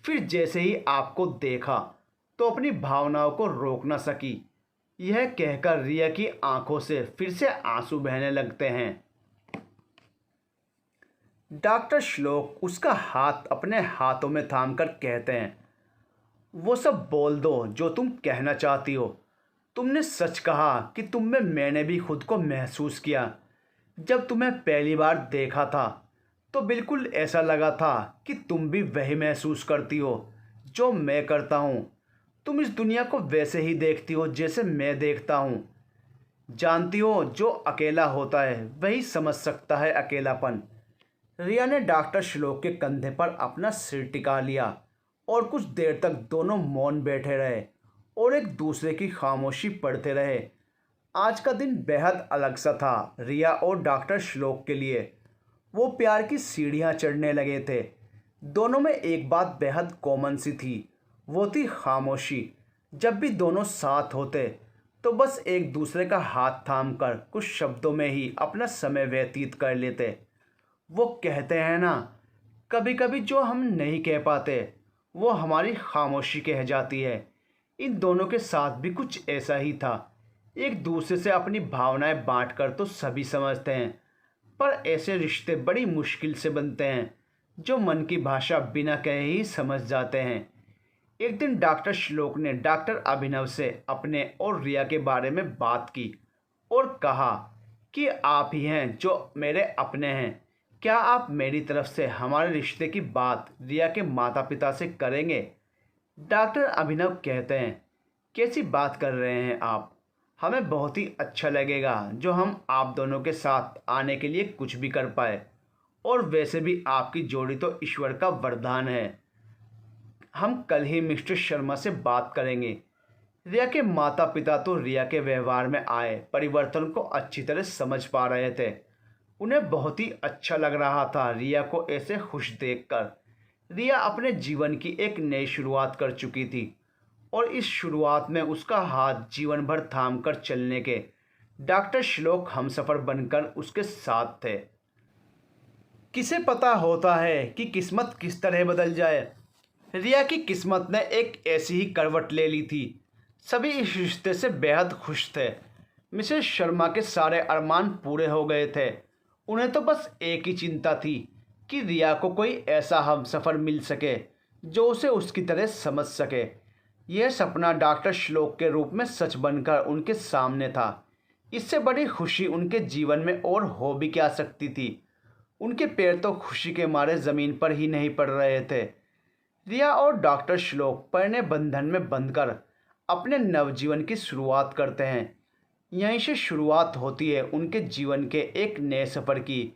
फिर जैसे ही आपको देखा तो अपनी भावनाओं को रोक न सकी। यह कहकर रिया की आंखों से फिर से आंसू बहने लगते हैं। डॉक्टर श्लोक उसका हाथ अपने हाथों में थामकर कहते हैं, वो सब बोल दो जो तुम कहना चाहती हो। तुमने सच कहा कि तुम में मैंने भी खुद को महसूस किया। जब तुम्हें पहली बार देखा था तो बिल्कुल ऐसा लगा था कि तुम भी वही महसूस करती हो जो मैं करता हूँ। तुम इस दुनिया को वैसे ही देखती हो जैसे मैं देखता हूँ। जानती हो, जो अकेला होता है वही समझ सकता है अकेलापन। रिया ने डॉक्टर श्लोक के कंधे पर अपना सिर टिका लिया और कुछ देर तक दोनों मौन बैठे रहे और एक दूसरे की खामोशी पढ़ते रहे। आज का दिन बेहद अलग सा था रिया और डॉक्टर श्लोक के लिए। वो प्यार की सीढ़ियाँ चढ़ने लगे थे। दोनों में एक बात बेहद कॉमन सी थी, वो थी खामोशी। जब भी दोनों साथ होते तो बस एक दूसरे का हाथ थामकर कुछ शब्दों में ही अपना समय व्यतीत कर लेते। वो कहते हैं ना, कभी कभी जो हम नहीं कह पाते वो हमारी खामोशी कह जाती है। इन दोनों के साथ भी कुछ ऐसा ही था। एक दूसरे से अपनी भावनाएं बांटकर तो सभी समझते हैं, पर ऐसे रिश्ते बड़ी मुश्किल से बनते हैं जो मन की भाषा बिना कहे ही समझ जाते हैं। एक दिन डॉक्टर श्लोक ने डॉक्टर अभिनव से अपने और रिया के बारे में बात की और कहा कि आप ही हैं जो मेरे अपने हैं। क्या आप मेरी तरफ से हमारे रिश्ते की बात रिया के माता पिता से करेंगे? डॉक्टर अभिनव कहते हैं, कैसी बात कर रहे हैं आप? हमें बहुत ही अच्छा लगेगा जो हम आप दोनों के साथ आने के लिए कुछ भी कर पाए। और वैसे भी आपकी जोड़ी तो ईश्वर का वरदान है। हम कल ही मिस्टर शर्मा से बात करेंगे। रिया के माता पिता तो रिया के व्यवहार में आए परिवर्तन को अच्छी तरह समझ पा रहे थे। उन्हें बहुत ही अच्छा लग रहा था रिया को ऐसे खुश देखकर। रिया अपने जीवन की एक नई शुरुआत कर चुकी थी और इस शुरुआत में उसका हाथ जीवन भर थाम कर चलने के डॉक्टर श्लोक हमसफ़र बनकर उसके साथ थे। किसे पता होता है कि किस्मत किस तरह बदल जाए। रिया की किस्मत ने एक ऐसी ही करवट ले ली थी। सभी इस रिश्ते से बेहद खुश थे। मिसेस शर्मा के सारे अरमान पूरे हो गए थे। उन्हें तो बस एक ही चिंता थी कि रिया को कोई ऐसा हमसफ़र मिल सके जो उसे उसकी तरह समझ सके। यह सपना डॉक्टर श्लोक के रूप में सच बनकर उनके सामने था। इससे बड़ी खुशी उनके जीवन में और हो भी क्या सकती थी। उनके पैर तो खुशी के मारे ज़मीन पर ही नहीं पड़ रहे थे। रिया और डॉक्टर श्लोक प्रणय बंधन में बंधकर अपने नवजीवन की शुरुआत करते हैं। यहीं से शुरुआत होती है उनके जीवन के एक नए सफ़र की।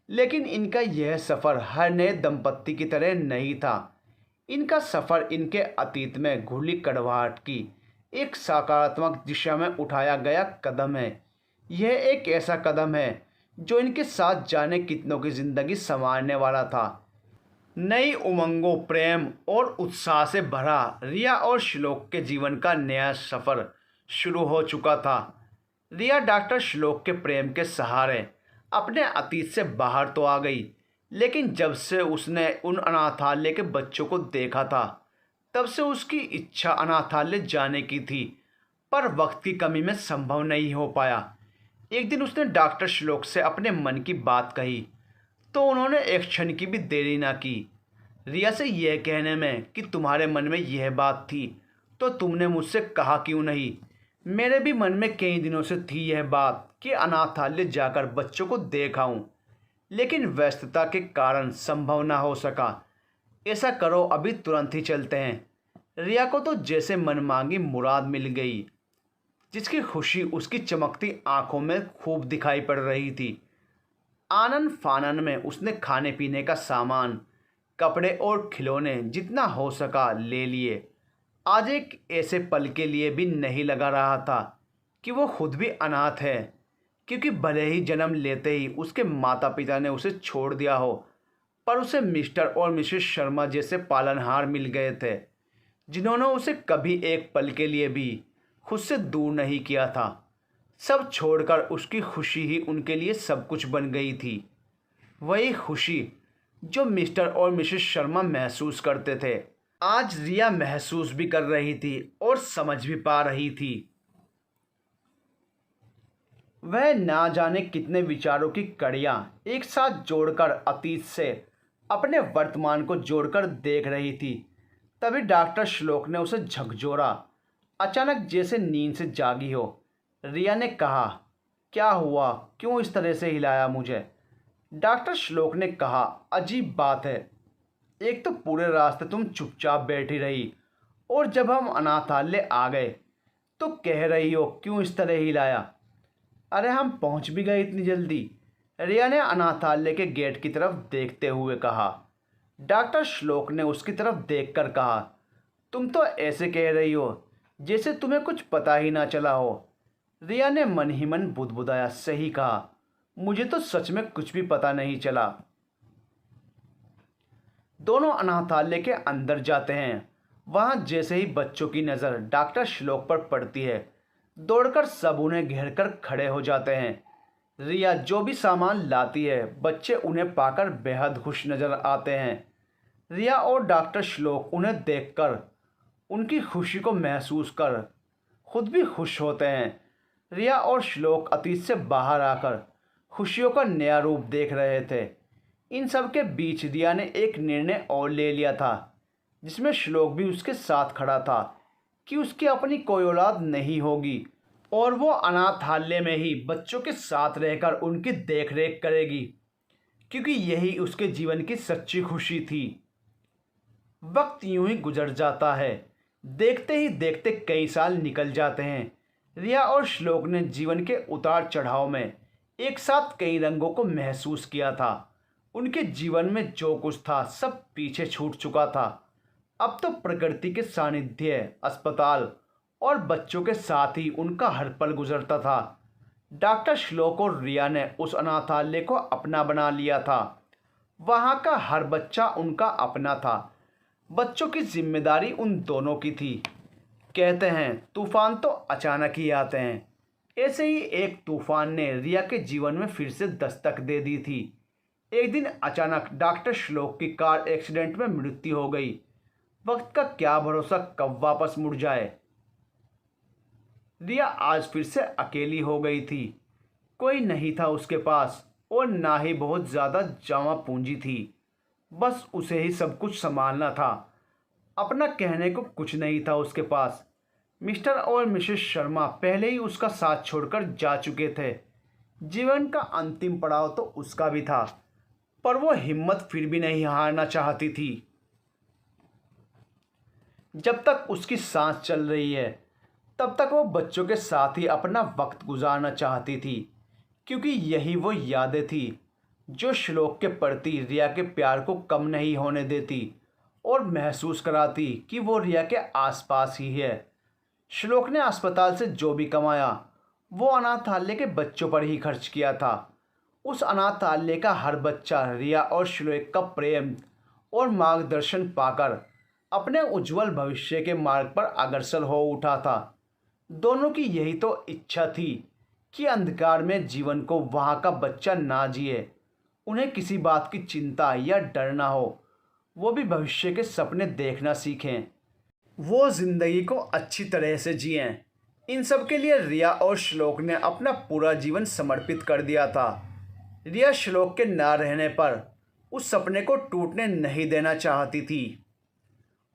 लेकिन इनका यह सफ़र हर नए दंपत्ति की तरह नहीं था। इनका सफ़र इनके अतीत में घुली कड़वाहट की एक सकारात्मक दिशा में उठाया गया कदम है। यह एक ऐसा कदम है जो इनके साथ जाने कितनों की ज़िंदगी संवारने वाला था। नई उमंगों, प्रेम और उत्साह से भरा रिया और श्लोक के जीवन का नया सफ़र शुरू हो चुका था। रिया डॉक्टर श्लोक के प्रेम के सहारे अपने अतीत से बाहर तो आ गई, लेकिन जब से उसने उन अनाथालय के बच्चों को देखा था तब से उसकी इच्छा अनाथालय जाने की थी, पर वक्त की कमी में संभव नहीं हो पाया। एक दिन उसने डॉक्टर श्लोक से अपने मन की बात कही तो उन्होंने एक क्षण की भी देरी ना की रिया से यह कहने में कि तुम्हारे मन में यह बात थी तो तुमने मुझसे कहा क्यों नहीं। मेरे भी मन में कई दिनों से थी यह बात कि अनाथालय जाकर बच्चों को देख आऊं, लेकिन व्यस्तता के कारण संभव ना हो सका। ऐसा करो अभी तुरंत ही चलते हैं। रिया को तो जैसे मनमांगी मुराद मिल गई, जिसकी खुशी उसकी चमकती आंखों में खूब दिखाई पड़ रही थी। आनन फानन में उसने खाने पीने का सामान, कपड़े और खिलौने जितना हो सका ले लिए। आज एक ऐसे पल के लिए भी नहीं लगा रहा था कि वो खुद भी अनाथ है, क्योंकि भले ही जन्म लेते ही उसके माता पिता ने उसे छोड़ दिया हो, पर उसे मिस्टर और मिसेस शर्मा जैसे पालनहार मिल गए थे जिन्होंने उसे कभी एक पल के लिए भी खुद से दूर नहीं किया था। सब छोड़कर उसकी खुशी ही उनके लिए सब कुछ बन गई थी। वही खुशी जो मिस्टर और मिसेस शर्मा महसूस करते थे, आज रिया महसूस भी कर रही थी और समझ भी पा रही थी। वह ना जाने कितने विचारों की कड़ियाँ एक साथ जोड़कर अतीत से अपने वर्तमान को जोड़कर देख रही थी। तभी डॉक्टर श्लोक ने उसे झकझोरा, अचानक जैसे नींद से जागी हो। रिया ने कहा, क्या हुआ, क्यों इस तरह से हिलाया मुझे? डॉक्टर श्लोक ने कहा, अजीब बात है, एक तो पूरे रास्ते तुम चुपचाप बैठी रही और जब हम अनाथालय आ गए तो कह रही हो क्यों इस तरह हिलाया। अरे हम पहुंच भी गए इतनी जल्दी, रिया ने अनाथालय के गेट की तरफ देखते हुए कहा। डॉक्टर श्लोक ने उसकी तरफ देखकर कहा, तुम तो ऐसे कह रही हो जैसे तुम्हें कुछ पता ही ना चला हो। रिया ने मन ही मन बुदबुदाया, सही कहा, मुझे तो सच में कुछ भी पता नहीं चला। दोनों अनाथालय के अंदर जाते हैं। वहाँ जैसे ही बच्चों की नज़र डॉक्टर श्लोक पर पड़ती है, दौड़कर सब उन्हें घेरकर खड़े हो जाते हैं। रिया जो भी सामान लाती है, बच्चे उन्हें पाकर बेहद खुश नज़र आते हैं। रिया और डॉक्टर श्लोक उन्हें देखकर उनकी खुशी को महसूस कर खुद भी खुश होते हैं। रिया और श्लोक अतीत से बाहर आकर खुशियों का नया रूप देख रहे थे। इन सब के बीच रिया ने एक निर्णय और ले लिया था, जिसमें श्लोक भी उसके साथ खड़ा था, कि उसकी अपनी कोई औलाद नहीं होगी और वो अनाथालय में ही बच्चों के साथ रहकर उनकी देखरेख करेगी, क्योंकि यही उसके जीवन की सच्ची खुशी थी। वक्त यूं ही गुजर जाता है। देखते ही देखते कई साल निकल जाते हैं। रिया और श्लोक ने जीवन के उतार चढ़ाव में एक साथ कई रंगों को महसूस किया था। उनके जीवन में जो कुछ था सब पीछे छूट चुका था। अब तो प्रकृति के सानिध्य, अस्पताल और बच्चों के साथ ही उनका हर पल गुजरता था। डॉक्टर श्लोक और रिया ने उस अनाथालय को अपना बना लिया था। वहाँ का हर बच्चा उनका अपना था। बच्चों की जिम्मेदारी उन दोनों की थी। कहते हैं तूफान तो अचानक ही आते हैं। ऐसे ही एक तूफान ने रिया के जीवन में फिर से दस्तक दे दी थी। एक दिन अचानक डॉक्टर श्लोक की कार एक्सीडेंट में मृत्यु हो गई। वक्त का क्या भरोसा कब वापस मुड़ जाए। रिया आज फिर से अकेली हो गई थी। कोई नहीं था उसके पास और ना ही बहुत ज़्यादा जमा पूंजी थी। बस उसे ही सब कुछ संभालना था। अपना कहने को कुछ नहीं था उसके पास। मिस्टर और मिसेस शर्मा पहले ही उसका साथ छोड़कर जा चुके थे। जीवन का अंतिम पड़ाव तो उसका भी था, पर वो हिम्मत फिर भी नहीं हारना चाहती थी। जब तक उसकी सांस चल रही है तब तक वो बच्चों के साथ ही अपना वक्त गुजारना चाहती थी, क्योंकि यही वो यादें थी जो श्लोक के प्रति रिया के प्यार को कम नहीं होने देती और महसूस कराती कि वो रिया के आसपास ही है। श्लोक ने अस्पताल से जो भी कमाया वो अनाथालय के बच्चों पर ही खर्च किया था। उस अनाथालय का हर बच्चा रिया और श्लोक का प्रेम और मार्गदर्शन पाकर अपने उज्जवल भविष्य के मार्ग पर अग्रसर हो उठा था। दोनों की यही तो इच्छा थी कि अंधकार में जीवन को वहाँ का बच्चा ना जिए, उन्हें किसी बात की चिंता या डर ना हो। वो भी भविष्य के सपने देखना सीखें, वो ज़िंदगी को अच्छी तरह से जिएं। इन सब के लिए रिया और श्लोक ने अपना पूरा जीवन समर्पित कर दिया था। रिया श्लोक के ना रहने पर उस सपने को टूटने नहीं देना चाहती थी।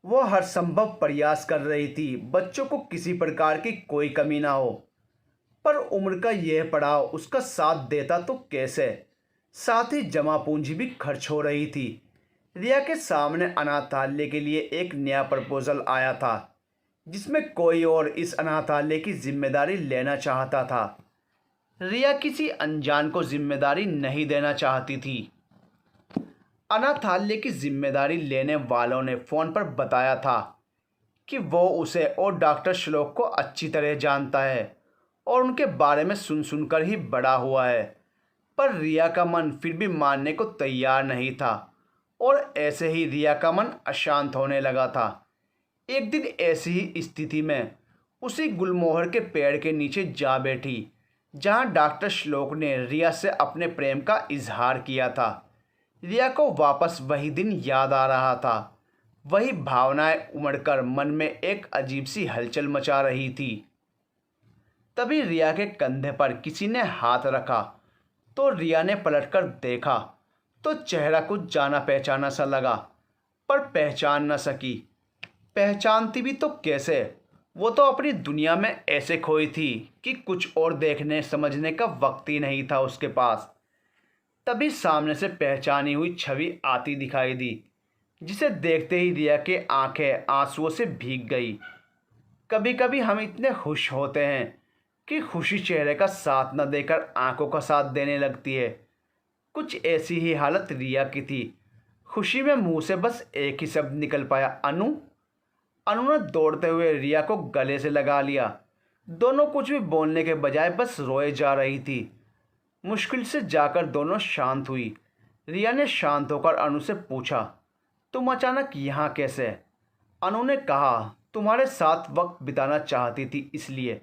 वो हर संभव प्रयास कर रही थी बच्चों को किसी प्रकार की कोई कमी ना हो, पर उम्र का यह पड़ाव उसका साथ देता तो कैसे। साथ ही जमा पूंजी भी खर्च हो रही थी। रिया के सामने अनाथालय के लिए एक नया प्रपोजल आया था, जिसमें कोई और इस अनाथालय की जिम्मेदारी लेना चाहता था। रिया किसी अनजान को जिम्मेदारी नहीं देना चाहती थी। अनाथालय की जिम्मेदारी लेने वालों ने फ़ोन पर बताया था कि वो उसे और डॉक्टर श्लोक को अच्छी तरह जानता है और उनके बारे में सुनकर ही बड़ा हुआ है। पर रिया का मन फिर भी मानने को तैयार नहीं था और ऐसे ही रिया का मन अशांत होने लगा था। एक दिन ऐसी ही स्थिति में उसी गुलमोहर के पेड़ के नीचे जा बैठी, जहां डॉक्टर श्लोक ने रिया से अपने प्रेम का इजहार किया था। रिया को वापस वही दिन याद आ रहा था। वही भावनाएं उमड़कर मन में एक अजीब सी हलचल मचा रही थी। तभी रिया के कंधे पर किसी ने हाथ रखा तो रिया ने पलटकर देखा तो चेहरा कुछ जाना पहचाना सा लगा, पर पहचान न सकी। पहचानती भी तो कैसे, वो तो अपनी दुनिया में ऐसे खोई थी कि कुछ और देखने समझने का वक्त ही नहीं था उसके पास। तभी सामने से पहचानी हुई छवि आती दिखाई दी, जिसे देखते ही रिया की आंखें आंसुओं से भीग गई। कभी कभी हम इतने खुश होते हैं कि खुशी चेहरे का साथ न देकर आंखों का साथ देने लगती है। कुछ ऐसी ही हालत रिया की थी। खुशी में मुंह से बस एक ही शब्द निकल पाया, अनु। अनु ने दौड़ते हुए रिया को गले से लगा लिया। दोनों कुछ भी बोलने के बजाय बस रोए जा रही थी। मुश्किल से जाकर दोनों शांत हुई। रिया ने शांत होकर अनु से पूछा, तुम अचानक यहाँ कैसे? अनु ने कहा, तुम्हारे साथ वक्त बिताना चाहती थी इसलिए।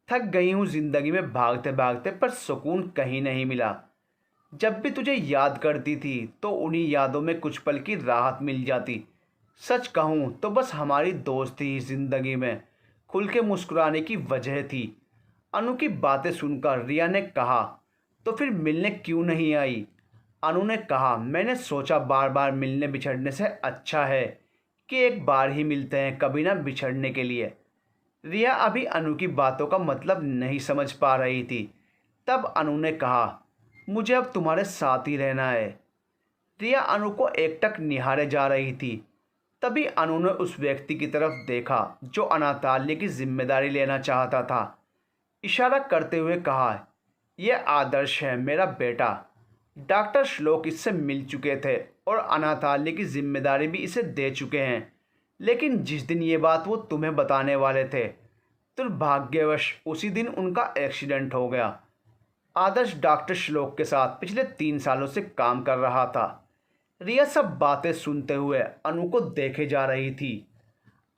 थक गई हूँ ज़िंदगी में भागते भागते, पर सुकून कहीं नहीं मिला। जब भी तुझे याद करती थी तो उन्हीं यादों में कुछ पल की राहत मिल जाती। सच कहूँ तो बस हमारी दोस्ती ही ज़िंदगी में खुल के मुस्कुराने की वजह थी। अनु की बातें सुनकर रिया ने कहा, तो फिर मिलने क्यों नहीं आई? अनु ने कहा, मैंने सोचा बार बार मिलने बिछड़ने से अच्छा है कि एक बार ही मिलते हैं, कभी ना बिछड़ने के लिए। रिया अभी अनु की बातों का मतलब नहीं समझ पा रही थी। तब अनु ने कहा, मुझे अब तुम्हारे साथ ही रहना है। रिया अनु को एकटक निहारे जा रही थी। तभी अनु ने उस व्यक्ति की तरफ देखा जो अनाथालय की जिम्मेदारी लेना चाहता था। इशारा करते हुए कहा, यह आदर्श है मेरा बेटा। डॉक्टर श्लोक इससे मिल चुके थे और अनाथालय की जिम्मेदारी भी इसे दे चुके हैं। लेकिन जिस दिन ये बात वो तुम्हें बताने वाले थे, दुर्भाग्यवश उसी दिन उनका एक्सीडेंट हो गया। आदर्श डॉक्टर श्लोक के साथ पिछले 3 सालों से काम कर रहा था। रिया सब बातें सुनते हुए अनु को देखे जा रही थी।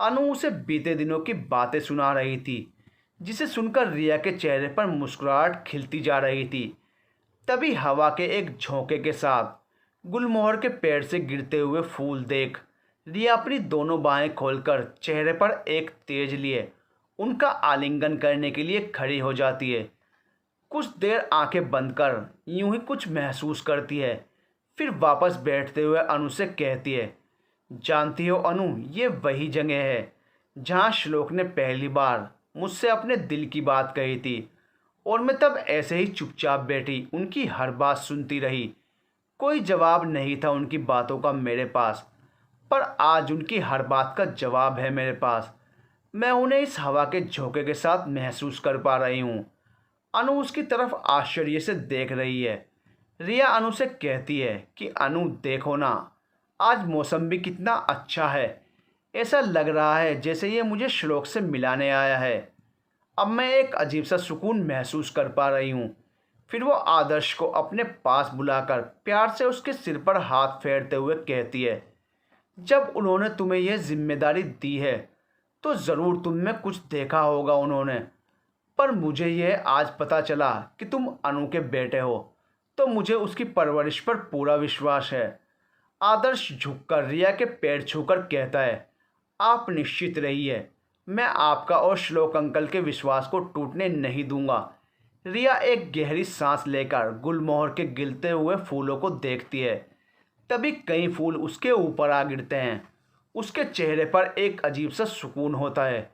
अनु उसे बीते दिनों की बातें सुना रही थी, जिसे सुनकर रिया के चेहरे पर मुस्कुराहट खिलती जा रही थी। तभी हवा के एक झोंके के साथ गुलमोहर के पेड़ से गिरते हुए फूल देख रिया अपनी दोनों बाहें खोलकर चेहरे पर एक तेज लिए उनका आलिंगन करने के लिए खड़ी हो जाती है। कुछ देर आंखें बंद कर यूं ही कुछ महसूस करती है, फिर वापस बैठते हुए अनु से कहती है, जानती हो अनु, ये वही जगह है जहाँ श्लोक ने पहली बार मुझसे अपने दिल की बात कही थी और मैं तब ऐसे ही चुपचाप बैठी उनकी हर बात सुनती रही। कोई जवाब नहीं था उनकी बातों का मेरे पास, पर आज उनकी हर बात का जवाब है मेरे पास। मैं उन्हें इस हवा के झोंके के साथ महसूस कर पा रही हूँ। अनु उसकी तरफ आश्चर्य से देख रही है। रिया अनु से कहती है कि अनु देखो ना, आज मौसम भी कितना अच्छा है। ऐसा लग रहा है जैसे ये मुझे श्लोक से मिलाने आया है। अब मैं एक अजीब सा सुकून महसूस कर पा रही हूँ। फिर वो आदर्श को अपने पास बुलाकर प्यार से उसके सिर पर हाथ फेरते हुए कहती है, जब उन्होंने तुम्हें यह जिम्मेदारी दी है तो ज़रूर तुम में कुछ देखा होगा उन्होंने, पर मुझे यह आज पता चला कि तुम अनु के बेटे हो, तो मुझे उसकी परवरिश पर पूरा विश्वास है। आदर्श झुककर रिया के पैर छूकर कहता है, आप निश्चित रहिए, मैं आपका और श्लोक अंकल के विश्वास को टूटने नहीं दूंगा। रिया एक गहरी सांस लेकर गुलमोहर के गिरते हुए फूलों को देखती है। तभी कई फूल उसके ऊपर आ गिरते हैं। उसके चेहरे पर एक अजीब सा सुकून होता है।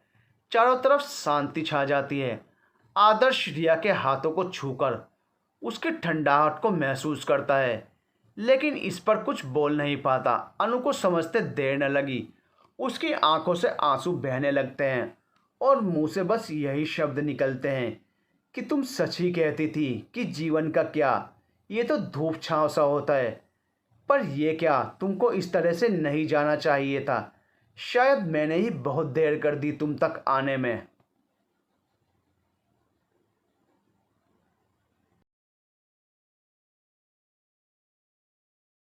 चारों तरफ शांति छा जाती है। आदर्श रिया के हाथों को छूकर उसकी ठंडाहट को महसूस करता है, लेकिन इस पर कुछ बोल नहीं पाता। अनु को समझते देर न लगी। उसकी आंखों से आंसू बहने लगते हैं और मुंह से बस यही शब्द निकलते हैं कि तुम सच ही कहती थी कि जीवन का क्या, ये तो धूप छांव सा होता है, पर यह क्या तुमको इस तरह से नहीं जाना चाहिए था। शायद मैंने ही बहुत देर कर दी तुम तक आने में।